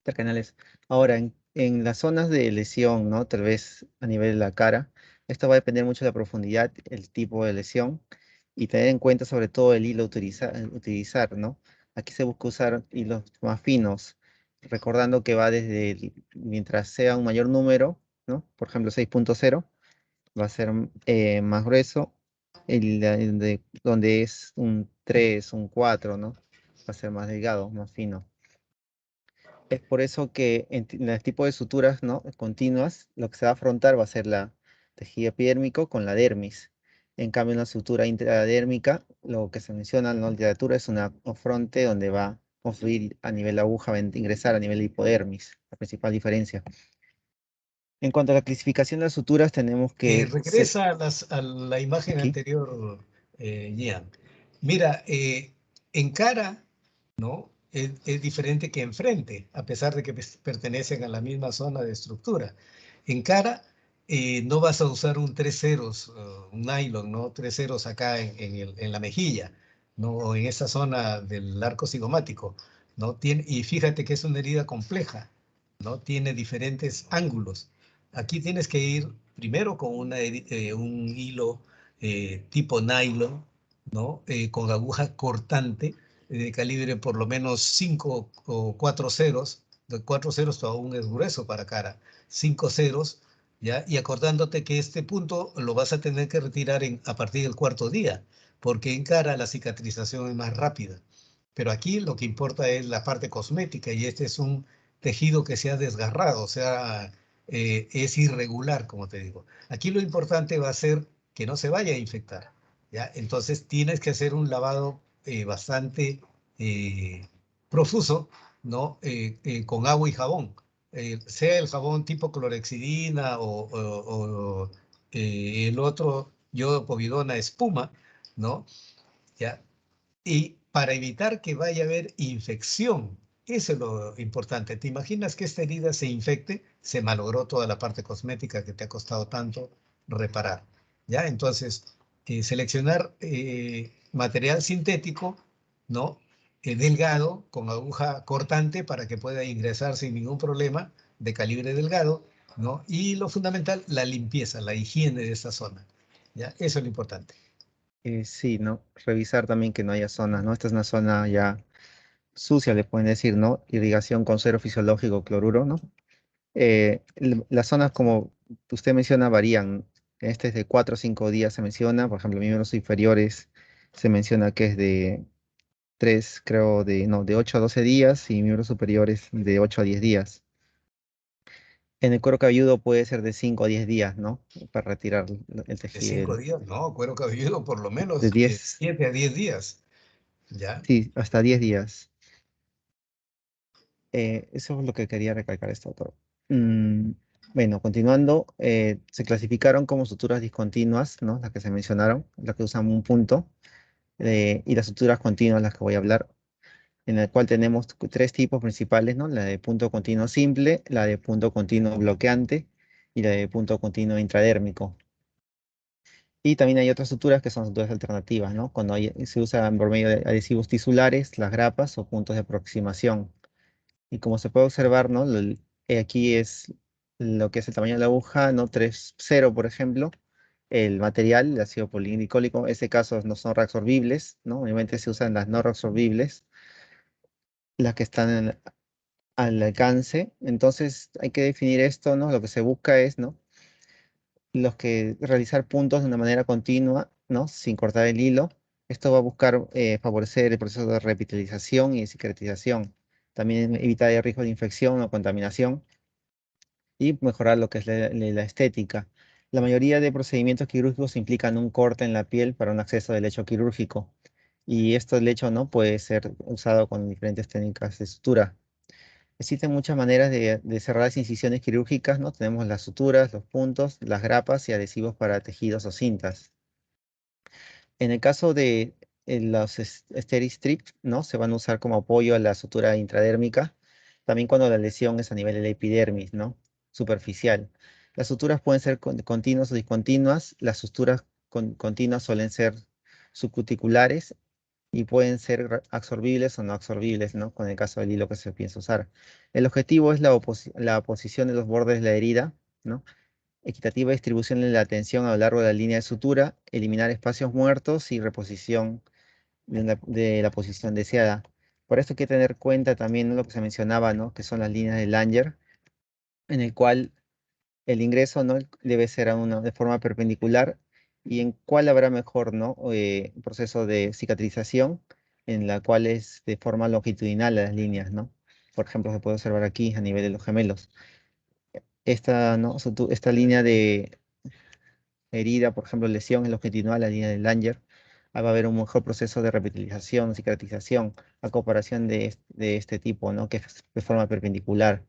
intercanales. Ahora, en las zonas de lesión, ¿no? Tal vez a nivel de la cara, esto va a depender mucho de la profundidad, el tipo de lesión y tener en cuenta sobre todo el hilo utilizar, ¿no? Aquí se busca usar hilos más finos, recordando que va mientras sea un mayor número, ¿no? Por ejemplo, 6.0 va a ser más grueso, donde es un 3, un 4, ¿no? Va a ser más delgado, más fino. Es por eso que en el tipo de suturas, ¿no? Continuas, lo que se va a afrontar va a ser la tejido epidérmico con la dermis. En cambio, en la sutura intradérmica, lo que se menciona en la literatura es una fronte donde va a confluir a nivel aguja, va a ingresar a nivel de hipodermis, la principal diferencia. En cuanto a la clasificación de las suturas, tenemos que... Regresa a la imagen Aquí. anterior, Gian. Mira, en cara, ¿no? Es diferente que enfrente, a pesar de que pertenecen a la misma zona de estructura. En cara, no vas a usar un 3 ceros, un nylon, ¿no? 3 ceros acá en la mejilla, ¿no? O en esa zona del arco cigomático, ¿no? Y fíjate que es una herida compleja, ¿no? Tiene diferentes ángulos. Aquí tienes que ir primero con un hilo tipo nylon, ¿no? Con aguja cortante de calibre por lo menos 5 o 4 ceros. De 4 ceros aún es grueso para cara. 5 ceros, ¿ya? Y acordándote que este punto lo vas a tener que retirar a partir del cuarto día, porque en cara la cicatrización es más rápida. Pero aquí lo que importa es la parte cosmética y este es un tejido que se ha desgarrado, o sea, es irregular, como te digo. Aquí lo importante va a ser que no se vaya a infectar, ¿ya? Entonces tienes que hacer un lavado bastante profuso, ¿no? Con agua y jabón. Sea el jabón tipo clorexidina o el otro, yodo povidona espuma, ¿no? ¿Ya? Y para evitar que vaya a haber infección, eso es lo importante. ¿Te imaginas que esta herida se infecte? Se malogró toda la parte cosmética que te ha costado tanto reparar. ¿Ya? Entonces, seleccionar material sintético, ¿no? Delgado, con aguja cortante para que pueda ingresar sin ningún problema, de calibre delgado, ¿no? Y lo fundamental, la limpieza, la higiene de esa zona. ¿Ya? Eso es lo importante. Sí, ¿no? Revisar también que no haya zonas, ¿no? Esta es una zona ya sucia, le pueden decir, ¿no? Irrigación con cero fisiológico, cloruro, ¿no? Las zonas, como usted menciona, varían. Este es de 4 o 5 días, se menciona. Por ejemplo, miembros inferiores se menciona que es de 3, creo, de 8 a 12 días y miembros superiores de 8 a 10 días. En el cuero cabelludo puede ser de 5 a 10 días, ¿no? Para retirar el De 5 tejido. días, no, cuero cabelludo por lo De menos 10, 7 a 10 días, ¿ya? sí, hasta 10 días. Eso es lo que quería recalcar esto, doctor. Bueno, continuando, se clasificaron como suturas discontinuas, ¿no? Las que se mencionaron, las que usan un punto, y las suturas continuas, las que voy a hablar, en el cual tenemos tres tipos principales, ¿no? La de punto continuo simple, la de punto continuo bloqueante y la de punto continuo intradérmico. Y también hay otras suturas que son suturas alternativas, ¿no? Cuando se usan por medio de adhesivos tisulares, las grapas o puntos de aproximación. Y como se puede observar, ¿no? Aquí es lo que es el tamaño de la aguja, ¿no? 3,0, por ejemplo. el material, el ácido polinglicólico. En este caso no son reabsorbibles, ¿no? Obviamente se usan las no reabsorbibles, las que están al alcance. Entonces hay que definir esto, ¿no? Lo que se busca es, ¿no? Realizar puntos de una manera continua, ¿no? Sin cortar el hilo. Esto va a buscar favorecer el proceso de revitalización y cicatrización. También evitar el riesgo de infección o contaminación y mejorar lo que es la estética. La mayoría de procedimientos quirúrgicos implican un corte en la piel para un acceso del lecho quirúrgico. Y esto del lecho, ¿no? Puede ser usado con diferentes técnicas de sutura. Existen muchas maneras de cerrar las incisiones quirúrgicas, ¿no? Tenemos las suturas, los puntos, las grapas y adhesivos para tejidos o cintas. En el caso de los Steri-Strips, ¿no? Se van a usar como apoyo a la sutura intradérmica, también cuando la lesión es a nivel de la epidermis, ¿no? Superficial. Las suturas pueden ser continuas o discontinuas. Las suturas continuas suelen ser subcuticulares y pueden ser absorbibles o no absorbibles, ¿no? Con el caso del hilo que se piensa usar. El objetivo es la posición de los bordes de la herida, ¿no? Equitativa distribución de la tensión a lo largo de la línea de sutura, eliminar espacios muertos y reposición de la posición deseada. Por esto hay que tener cuenta también, ¿no? Lo que se mencionaba, ¿no? Que son las líneas de Langer, en el cual el ingreso, ¿no? Debe ser de forma perpendicular y en cuál habrá mejor, ¿no? Proceso de cicatrización, en la cual es de forma longitudinal las líneas, ¿no? Por ejemplo, se puede observar aquí a nivel de los gemelos. Esta, ¿no? Esta línea de herida, por ejemplo, lesión en longitudinal, la línea de Langer, va a haber un mejor proceso de revitalización, cicatrización, a comparación de este tipo, ¿no? Que es de forma perpendicular.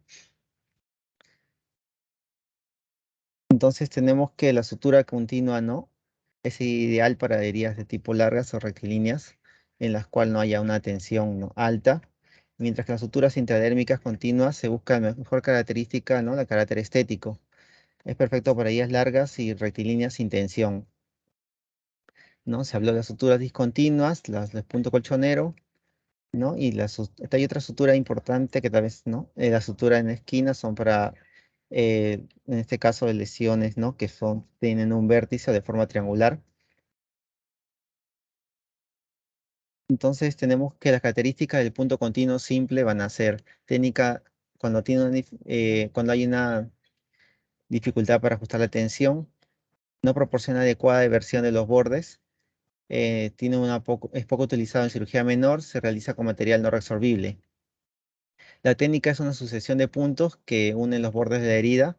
Entonces tenemos que la sutura continua, ¿no? Es ideal para heridas de tipo largas o rectilíneas, en las cuales no haya una tensión, ¿no? alta, mientras que las suturas intradérmicas continuas se busca la mejor característica, ¿no? El carácter estético. Es perfecto para heridas largas y rectilíneas sin tensión, ¿no? Se habló de las suturas discontinuas, las del punto colchonero, ¿no? Y hay otra sutura importante que tal vez, ¿no? La sutura en esquina son para, en este caso, de lesiones, ¿no? Que tienen un vértice de forma triangular. Entonces tenemos que las características del punto continuo simple van a ser técnica cuando hay una dificultad para ajustar la tensión, no proporciona adecuada diversión de los bordes, es poco utilizado en cirugía menor, se realiza con material no resorbible. La técnica es una sucesión de puntos que unen los bordes de la herida,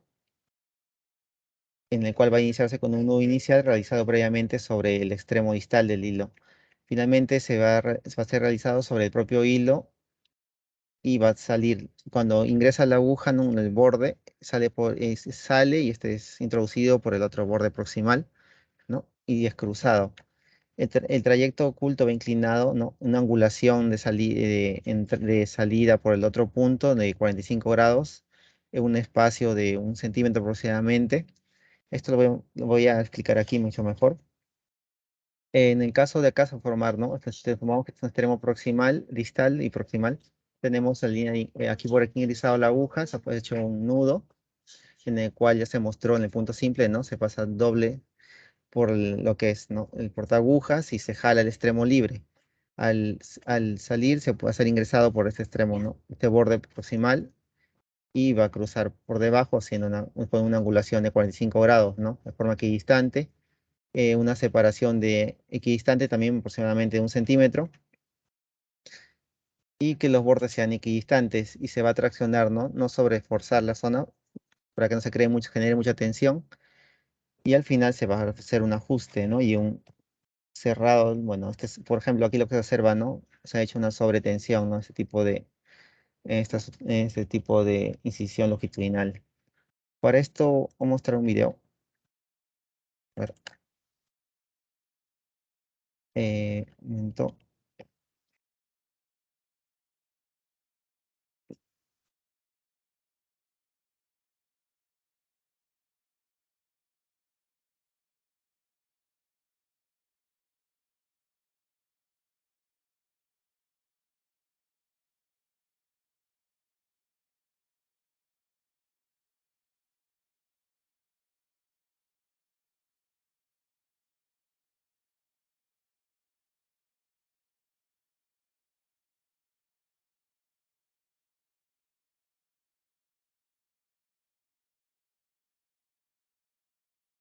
en el cual va a iniciarse con un nudo inicial realizado previamente sobre el extremo distal del hilo. Finalmente va a ser realizado sobre el propio hilo y va a salir, cuando ingresa la aguja en el borde, sale y este es introducido por el otro borde proximal, ¿no? Y es cruzado. El trayecto oculto va inclinado, ¿no? Una angulación de salida por el otro punto de 45 grados, en un espacio de 1 centímetro aproximadamente. Esto lo voy a explicar aquí mucho mejor. En el caso de acá se formar, ¿no? Entonces, tomamos que es un extremo proximal, distal y proximal. Tenemos la línea aquí por aquí ingresado la aguja, se ha hecho un nudo, en el cual ya se mostró en el punto simple, ¿no? Se pasa doble por lo que es, ¿no? El portaagujas y se jala el extremo libre. Al salir se puede ser ingresado por este extremo, ¿no? Este borde proximal y va a cruzar por debajo haciendo con una angulación de 45 grados, ¿no? De forma equidistante. Una separación de equidistante también aproximadamente de 1 centímetro y que los bordes sean equidistantes y se va a traccionar, ¿no? No sobreesforzar la zona para que no se genere mucha tensión y al final se va a hacer un ajuste, ¿no? Y un cerrado, bueno, por ejemplo, aquí lo que se observa, ¿no? Se ha hecho una sobretensión, ¿no? Este tipo de incisión longitudinal. Para esto voy a mostrar un video. A ver. Un momento.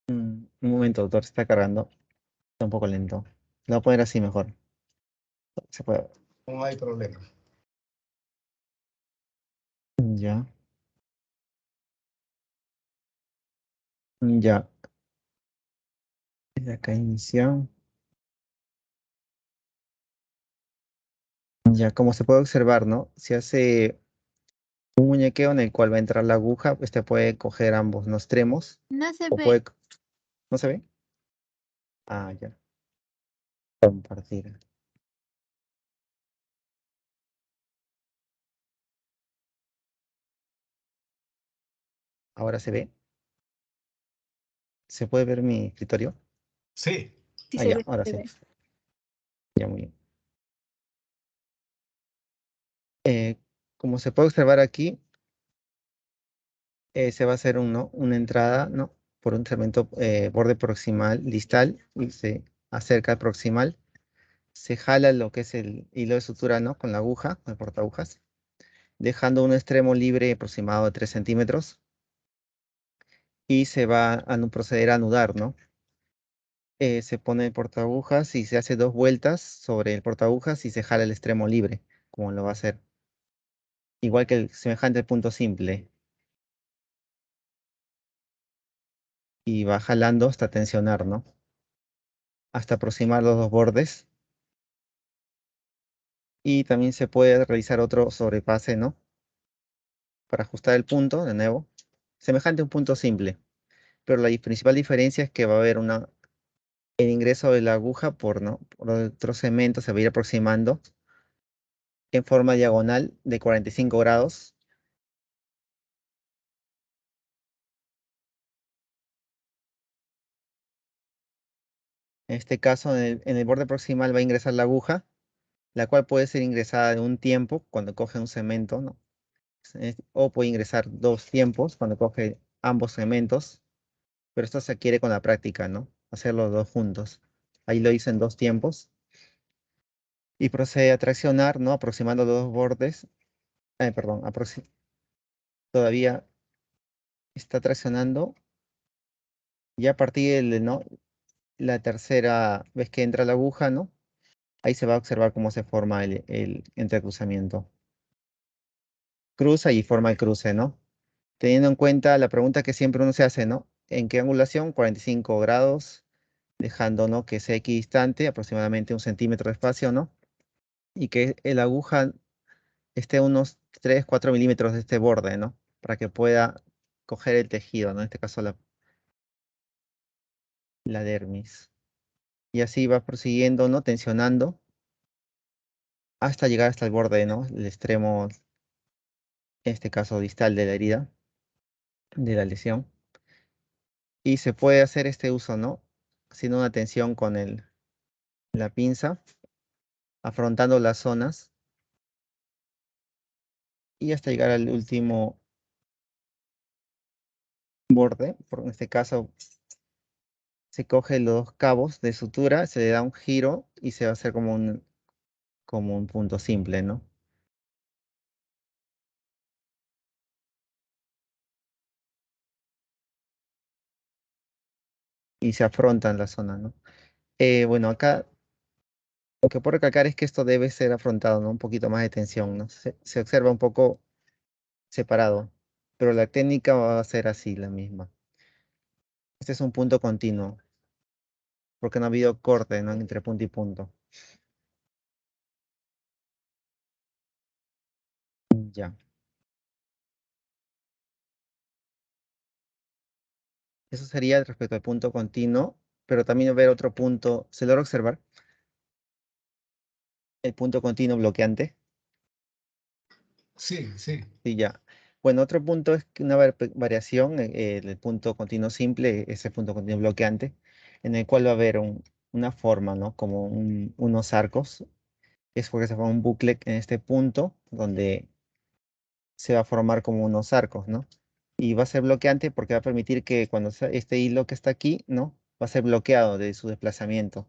Un momento, doctor, se está cargando. Está un poco lento. Lo voy a poner así mejor. Se puede. No hay problema. Ya. Ya. Desde acá inicia. Ya, como se puede observar, ¿no? Se hace un muñequeo en el cual va a entrar la aguja. Este puede coger ambos los extremos. No se O ve. puede. ¿No se ve? Ah, ya. Compartir. Ahora se ve. ¿Se puede ver mi escritorio? Sí. Sí Ah, se ya, ve, ahora se sí. ve. Ya, muy bien. Como se puede observar aquí, se va a hacer una entrada, ¿no? Por un segmento borde proximal distal y se acerca al proximal. Se jala lo que es el hilo de sutura, ¿no? Con la aguja, con el portaagujas, dejando un extremo libre aproximado de 3 centímetros y se va a proceder a anudar, ¿no? Se pone el portaagujas y se hace 2 vueltas sobre el portaagujas y se jala el extremo libre, como lo va a hacer. Igual que el semejante punto simple. Y va jalando hasta tensionar, ¿no? Hasta aproximar los dos bordes. Y también se puede realizar otro sobrepase, ¿no? Para ajustar el punto, de nuevo. Semejante a un punto simple. Pero la principal diferencia es que va a haber el ingreso de la aguja ¿no? Por otro cemento se va a ir aproximando en forma diagonal de 45 grados. En este caso, en el borde proximal va a ingresar la aguja, la cual puede ser ingresada de un tiempo cuando coge un cemento, ¿no? O puede ingresar 2 tiempos cuando coge ambos cementos, pero esto se adquiere con la práctica, ¿no? Hacer los dos juntos. Ahí lo hice en 2 tiempos. Y procede a traccionar, ¿no? Aproximando los dos bordes. Perdón, todavía está traccionando. Y a partir de, ¿no? La tercera vez que entra la aguja, ¿no? Ahí se va a observar cómo se forma el entrecruzamiento. Cruza y forma el cruce, ¿no? Teniendo en cuenta la pregunta que siempre uno se hace, ¿no? ¿En qué angulación? 45 grados, dejando, ¿no? Que sea equidistante, aproximadamente 1 centímetro de espacio, ¿no? Y que la aguja esté a unos 3, 4 milímetros de este borde, ¿no? Para que pueda coger el tejido, ¿no? En este caso la dermis. Y así va prosiguiendo, ¿no? Tensionando hasta llegar hasta el borde, ¿no? El extremo, en este caso distal de la herida, de la lesión. Y se puede hacer este uso, ¿no? Haciendo una tensión con la pinza, afrontando las zonas y hasta llegar al último borde. En este caso, se coge los 2 cabos de sutura, se le da un giro y se va a hacer como un punto simple, ¿no? Y se afrontan las zonas, ¿no? Bueno, acá lo que puedo recalcar es que esto debe ser afrontado, ¿no? Un poquito más de tensión, ¿no? Se observa un poco separado, pero la técnica va a ser así, la misma. Este es un punto continuo, porque no ha habido corte, ¿no? Entre punto y punto. Ya. Eso sería respecto al punto continuo, pero también va a haber otro punto. ¿Se logra observar? El punto continuo bloqueante. Sí, sí. Sí, ya. Bueno, otro punto es que una variación, el punto continuo simple, ese punto continuo bloqueante, en el cual va a haber una forma, ¿no? Como unos arcos. Es porque se forma un bucle en este punto, donde se va a formar como unos arcos, ¿no? Y va a ser bloqueante porque va a permitir que cuando este hilo que está aquí, ¿no? Va a ser bloqueado de su desplazamiento.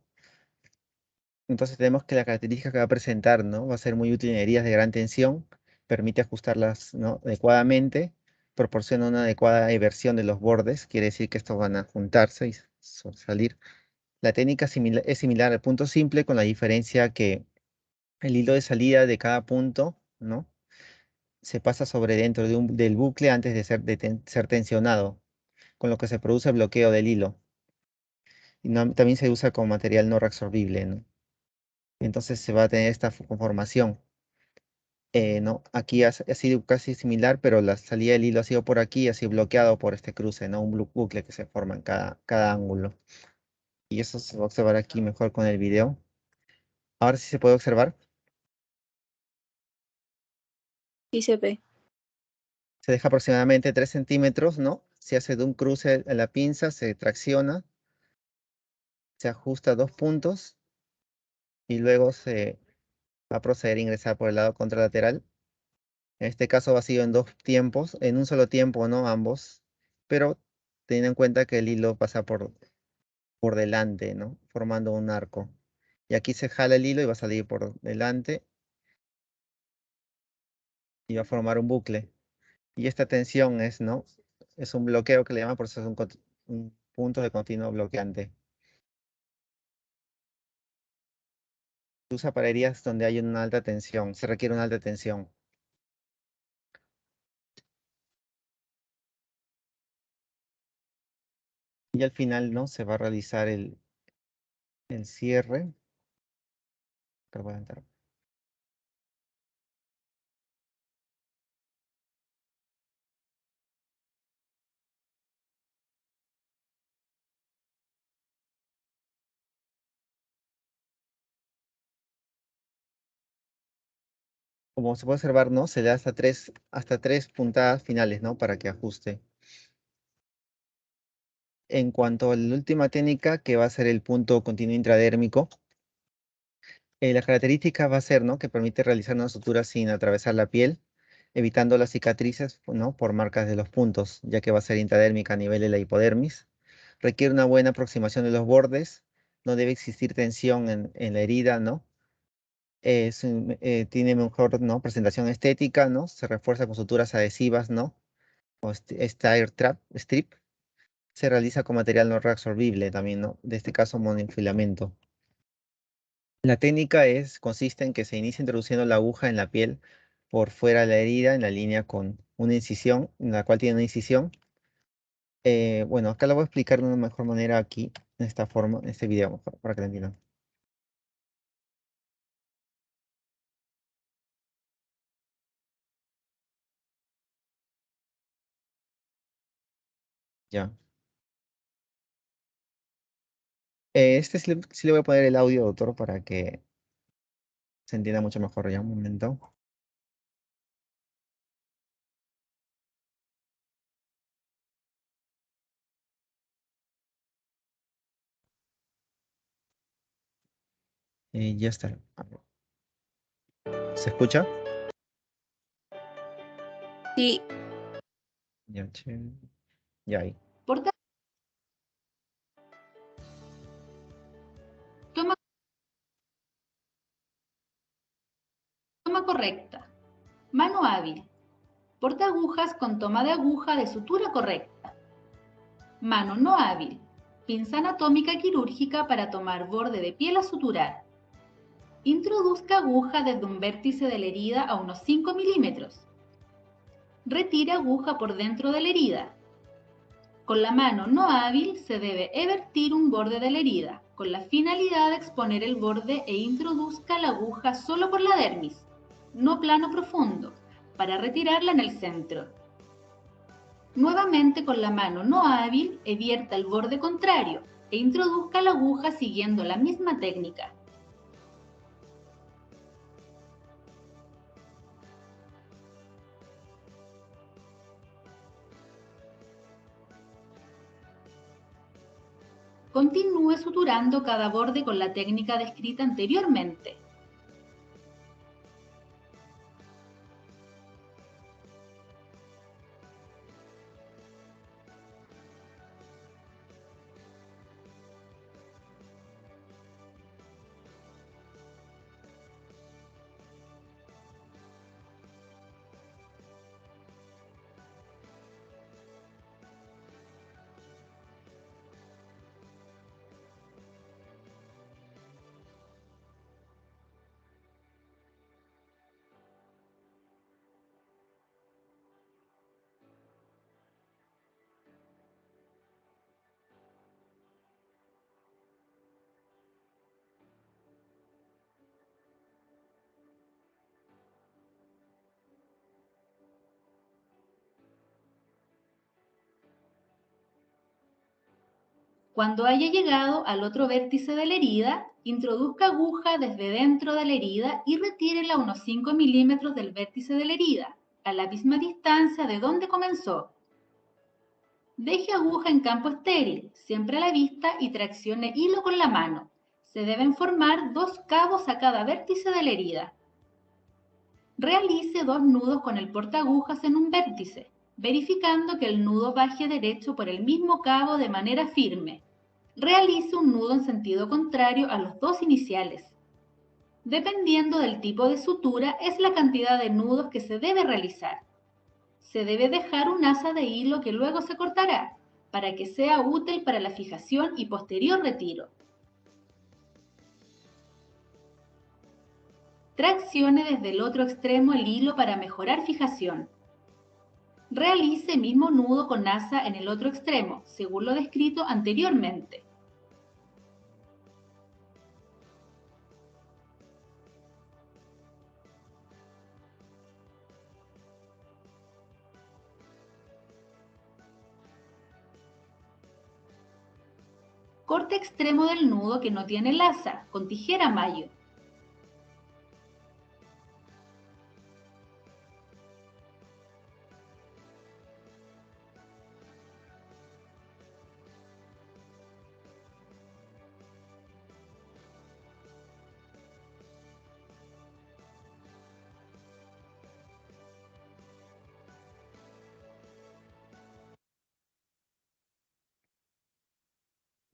Entonces tenemos que la característica que va a presentar, ¿no? Va a ser muy útil en heridas de gran tensión, permite ajustarlas, ¿no? Adecuadamente proporciona una adecuada inversión de los bordes, quiere decir que estos van a juntarse y salir. La técnica es similar al punto simple, con la diferencia que el hilo de salida de cada punto, ¿no?, se pasa sobre dentro del bucle antes de ser tensionado, con lo que se produce el bloqueo del hilo. Y también se usa como material no reabsorbible, ¿no? Entonces se va a tener esta conformación. ¿No? Aquí ha sido casi similar, pero la salida del hilo ha sido por aquí y ha sido bloqueado por este cruce, ¿no? Un bucle que se forma en cada ángulo. Y eso se va a observar aquí mejor con el video. Ahora sí se puede observar. Sí se ve. Se deja aproximadamente 3 centímetros, ¿no? Se hace de un cruce a la pinza, se tracciona, se ajusta a 2 puntos y luego se va a proceder a ingresar por el lado contralateral. En este caso va sido en 2 tiempos, en un solo tiempo, ¿no? Ambos, pero teniendo en cuenta que el hilo pasa por delante, ¿no? Formando un arco. Y aquí se jala el hilo y va a salir por delante y va a formar un bucle. Y esta tensión es, ¿no? Es un bloqueo que le llaman, por eso es un punto de continuo bloqueante. Se usa para heridas donde hay una alta tensión, se requiere una alta tensión. Y al final, ¿no?, se va a realizar el cierre. Como se puede observar, ¿no?, se da hasta tres puntadas finales, ¿no?, para que ajuste. En cuanto a la última técnica, que va a ser el punto continuo intradérmico, la característica va a ser, ¿no?, que permite realizar una sutura sin atravesar la piel, evitando las cicatrices, ¿no?, por marcas de los puntos, ya que va a ser intradérmica a nivel de la hipodermis. Requiere una buena aproximación de los bordes, no debe existir tensión en la herida, ¿no? Tiene mejor, ¿no?, presentación estética, ¿no? Se refuerza con suturas adhesivas, ¿no? O strip. Se realiza con material no reabsorbible también, ¿no? De este caso, monofilamento. La técnica consiste en que se inicia introduciendo la aguja en la piel por fuera de la herida, en la línea con una incisión, en la cual tiene una incisión. Bueno, acá la voy a explicar de una mejor manera aquí, en esta forma, en este video, para que lo entiendan. Ya. Sí le voy a poner el audio, doctor, para que se entienda mucho mejor. Ya, un momento. Ya está. ¿Se escucha? Sí. Ya, chévere. Ya ahí. Toma correcta. Mano hábil. Porta agujas con toma de aguja de sutura correcta. Mano no hábil. Pinza anatómica quirúrgica para tomar borde de piel a suturar. Introduzca aguja desde un vértice de la herida a unos 5 milímetros. Retire aguja por dentro de la herida. Con la mano no hábil se debe evertir un borde de la herida, con la finalidad de exponer el borde e introduzca la aguja solo por la dermis, no plano profundo, para retirarla en el centro. Nuevamente con la mano no hábil, evierta el borde contrario e introduzca la aguja siguiendo la misma técnica. Continúe suturando cada borde con la técnica descrita anteriormente. Cuando haya llegado al otro vértice de la herida, introduzca aguja desde dentro de la herida y retírela unos 5 milímetros del vértice de la herida, a la misma distancia de donde comenzó. Deje aguja en campo estéril, siempre a la vista, y traccione hilo con la mano. Se deben formar 2 cabos a cada vértice de la herida. Realice 2 nudos con el portaagujas en un vértice, verificando que el nudo baje derecho por el mismo cabo de manera firme. Realice un nudo en sentido contrario a los 2 iniciales. Dependiendo del tipo de sutura, es la cantidad de nudos que se debe realizar. Se debe dejar un asa de hilo que luego se cortará, para que sea útil para la fijación y posterior retiro. Traccione desde el otro extremo el hilo para mejorar fijación. Realice mismo nudo con asa en el otro extremo, según lo descrito anteriormente. Corte extremo del nudo que no tiene laza, con tijera mayo.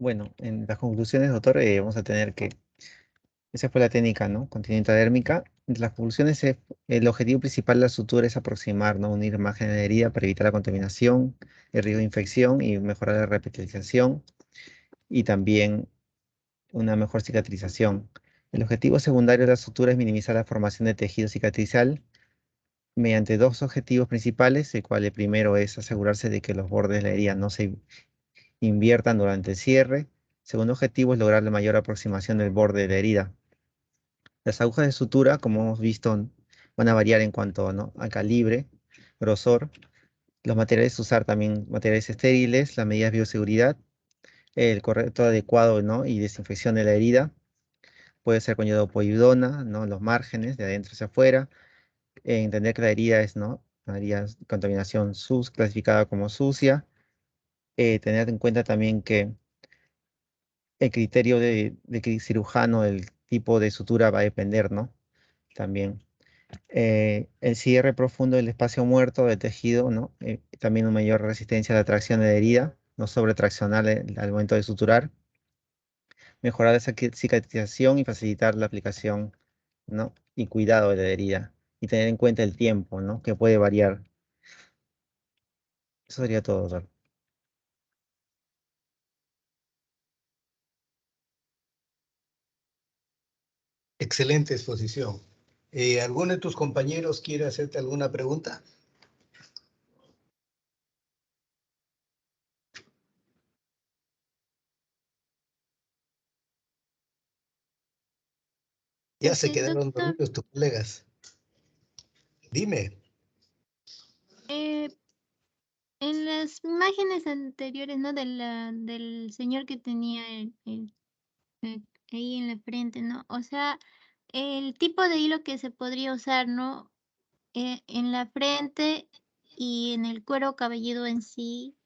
Bueno, en las conclusiones, doctor, vamos a tener que, esa fue la técnica, ¿no? Continente dérmica. Entre las conclusiones, el objetivo principal de la sutura es aproximar, ¿no? Unir márgenes de herida para evitar la contaminación, el riesgo de infección y mejorar la repetición y también una mejor cicatrización. El objetivo secundario de la sutura es minimizar la formación de tejido cicatrizal mediante 2 objetivos principales, el cual el primero es asegurarse de que los bordes de la herida no se inviertan durante el cierre. Segundo objetivo es lograr la mayor aproximación del borde de la herida. Las agujas de sutura, como hemos visto, van a variar en cuanto, ¿no?, a calibre, grosor. Los materiales a usar también materiales estériles, las medidas de bioseguridad, el correcto adecuado, ¿no?, y desinfección de la herida. Puede ser con iodopovidona, ¿no?, los márgenes de adentro hacia afuera. Entender que la herida es, ¿no?, una herida de contaminación clasificada como sucia. Tener en cuenta también que el criterio de cirujano, el tipo de sutura va a depender, ¿no? También. El cierre profundo del espacio muerto del tejido, ¿no? También una mayor resistencia a la tracción de la herida, no sobretraccionar al momento de suturar. Mejorar la cicatrización y facilitar la aplicación, ¿no?, y cuidado de la herida. Y tener en cuenta el tiempo, ¿no?, que puede variar. Eso sería todo, doctor. Excelente exposición. ¿Alguno de tus compañeros quiere hacerte alguna pregunta? Ya se quedaron Doctor, dormidos tus colegas. Dime. en las imágenes anteriores, ¿no? Del señor que tenía ahí en la frente, ¿no? O sea, el tipo de hilo que se podría usar, ¿no? En la frente y en el cuero cabelludo en sí,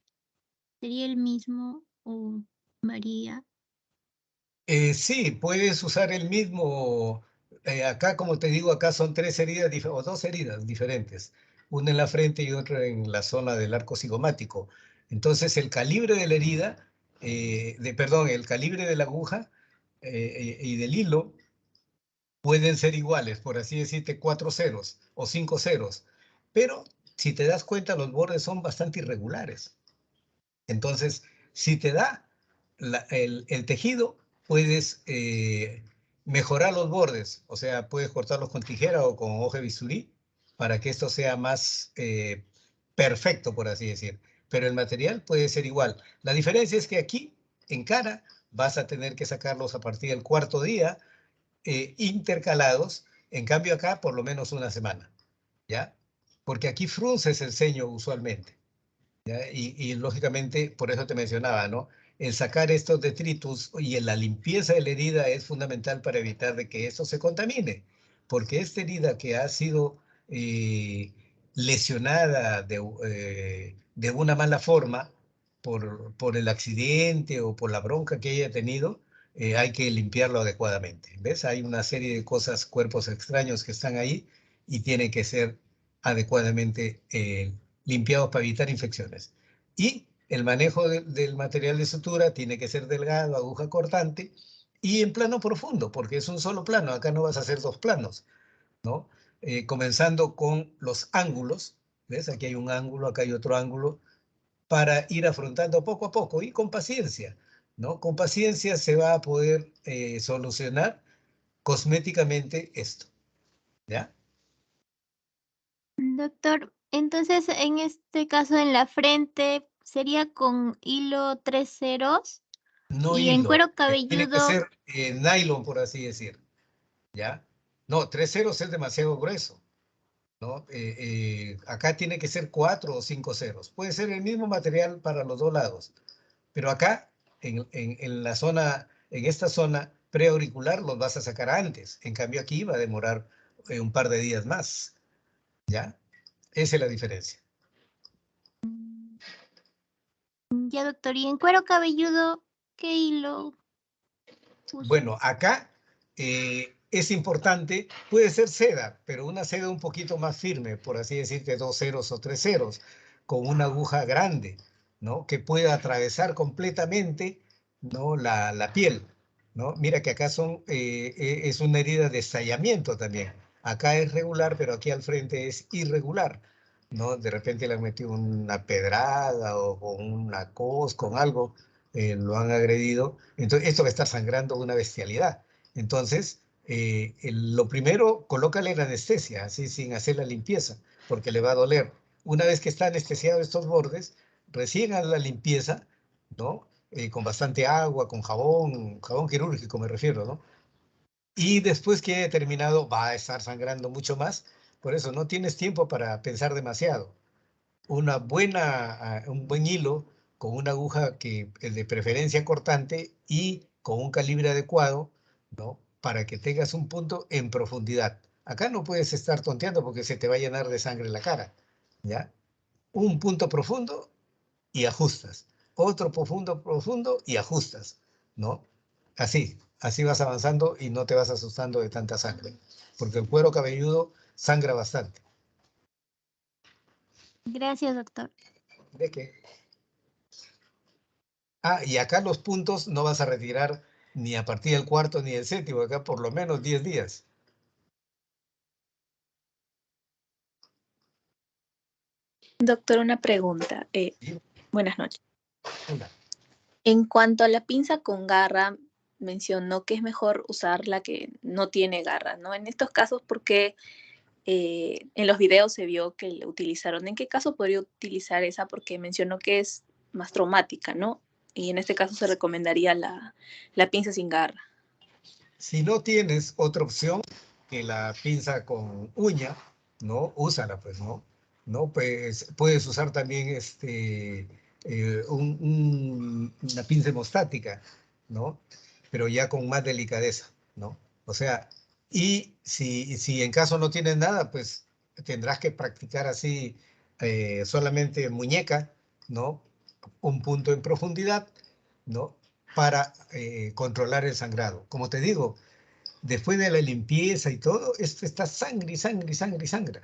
¿sería el mismo o varía? Sí, puedes usar el mismo. Acá, como te digo, acá son 3 heridas o 2 heridas diferentes. Una en la frente y otra en la zona del arco cigomático. Entonces, el calibre de la herida, perdón, el calibre de la aguja y del hilo pueden ser iguales, por así decirte, 4 ceros o 5 ceros. Pero, si te das cuenta, los bordes son bastante irregulares. Entonces, si te da el tejido, puedes mejorar los bordes. O sea, puedes cortarlos con tijera o con hoja de bisturí para que esto sea más perfecto, por así decir. Pero el material puede ser igual. La diferencia es que aquí, en cara, vas a tener que sacarlos a partir del 4.º día, intercalados. En cambio acá, por lo menos una semana, ¿ya? Porque aquí frunces el ceño usualmente. ¿Ya? Y lógicamente, por eso te mencionaba, ¿no? el sacar estos detritus y en la limpieza de la herida es fundamental para evitar de que esto se contamine, porque esta herida que ha sido lesionada de una mala forma por el accidente o por la bronca que haya tenido, hay que limpiarlo adecuadamente. ¿Ves? Hay una serie de cosas, cuerpos extraños que están ahí y tienen que ser adecuadamente limpiados para evitar infecciones. Y el manejo del material de sutura tiene que ser delgado, aguja cortante y en plano profundo, porque es un solo plano. Acá no vas a hacer dos planos, ¿no? Comenzando con los ángulos. ¿Ves? Aquí hay un ángulo, acá hay otro ángulo, para ir afrontando poco a poco y con paciencia, ¿no? Con paciencia se va a poder solucionar cosméticamente esto, ¿ya? Doctor, entonces en este caso en la frente sería con hilo 3 ceros No y en hilo, cuero tiene que cabelludo, ser nylon, por así decir, ¿ya? No, 3 ceros es demasiado grueso, ¿no? Acá tiene que ser 4 o 5 ceros. Puede ser el mismo material para los dos lados, pero acá, en la zona, en esta zona preauricular, los vas a sacar antes. En cambio, aquí va a demorar un par de días más, ¿ya? Esa es la diferencia. ya doctor, y en cuero cabelludo, ¿qué hilo uso? Bueno, acá es importante, puede ser seda, pero una seda un poquito más firme, por así decirte, 2 ceros o 3 ceros, con una aguja grande, ¿no? Que pueda atravesar completamente, ¿no? La piel, ¿no? Mira que acá es una herida de estallamiento también. Acá es regular, pero aquí al frente es irregular, ¿no? De repente le han metido una pedrada o con una cos, con algo, lo han agredido. Entonces, esto va a estar sangrando una bestialidad. Entonces, lo primero, colócale la anestesia, así sin hacer la limpieza, porque le va a doler. Una vez que está anestesiado estos bordes, recién haz la limpieza, ¿no? Con bastante agua, con jabón quirúrgico me refiero, ¿no? Y después que haya terminado, va a estar sangrando mucho más. Por eso no tienes tiempo para pensar demasiado. Un buen hilo con una aguja que de preferencia cortante y con un calibre adecuado, ¿no? Para que tengas un punto en profundidad. Acá no puedes estar tonteando porque se te va a llenar de sangre la cara, ¿ya? Un punto profundo y ajustas. Otro profundo y ajustas, ¿no? Así vas avanzando y no te vas asustando de tanta sangre, porque el cuero cabelludo sangra bastante. Gracias, doctor. ¿De qué? Y acá los puntos no vas a retirar ni a partir del cuarto ni del séptimo, acá por lo menos 10 días. Doctor, una pregunta. Sí. Buenas noches. Una. En cuanto a la pinza con garra, mencionó que es mejor usar la que no tiene garra, ¿no? En estos casos, porque en los videos se vio que la utilizaron. ¿En qué caso podría utilizar esa? Porque mencionó que es más traumática, ¿no? Y en este caso se recomendaría la pinza sin garra. Si no tienes otra opción que la pinza con uña, ¿no? Úsala, pues, ¿no? ¿No? Pues puedes usar también una pinza hemostática, ¿no? Pero ya con más delicadeza, ¿no? O sea, y si en caso no tienes nada, pues tendrás que practicar así solamente muñeca, ¿no? Un punto en profundidad, ¿no? Para controlar el sangrado. Como te digo, después de la limpieza y todo, esto está sangre y sangre y sangre y sangra.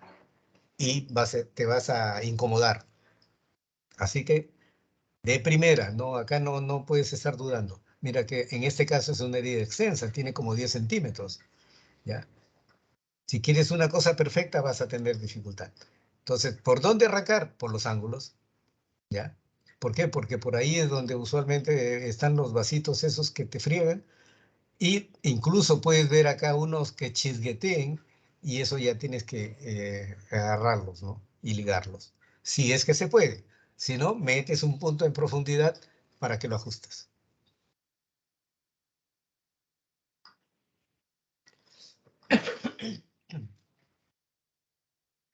Y te vas a incomodar. Así que, de primera, no, acá no puedes estar dudando. Mira que en este caso es una herida extensa, tiene como 10 centímetros, ¿ya? Si quieres una cosa perfecta, vas a tener dificultad. Entonces, ¿por dónde arrancar? Por los ángulos, ¿ya? ¿Por qué? Porque por ahí es donde usualmente están los vasitos esos que te friegan. Y incluso puedes ver acá unos que chisgueteen y eso ya tienes que agarrarlos, ¿no? Y ligarlos. Si es que se puede. Si no, metes un punto en profundidad para que lo ajustes.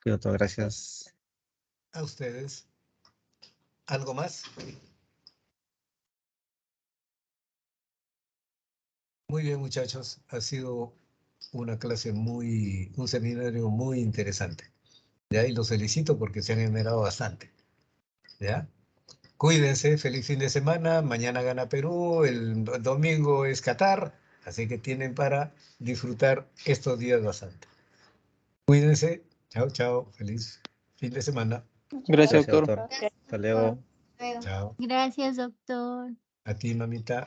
Doctor, gracias. A ustedes. ¿Algo más? Muy bien, muchachos. Ha sido una clase un seminario muy interesante. ¿Ya? Y los felicito porque se han esmerado bastante. ¿Ya? Cuídense, feliz fin de semana. Mañana gana Perú, el domingo es Qatar, así que tienen para disfrutar estos días bastante. Cuídense. Chao, chao. Feliz fin de semana. Gracias, doctor. Hasta luego. Chao. Gracias, doctor. A ti, mamita.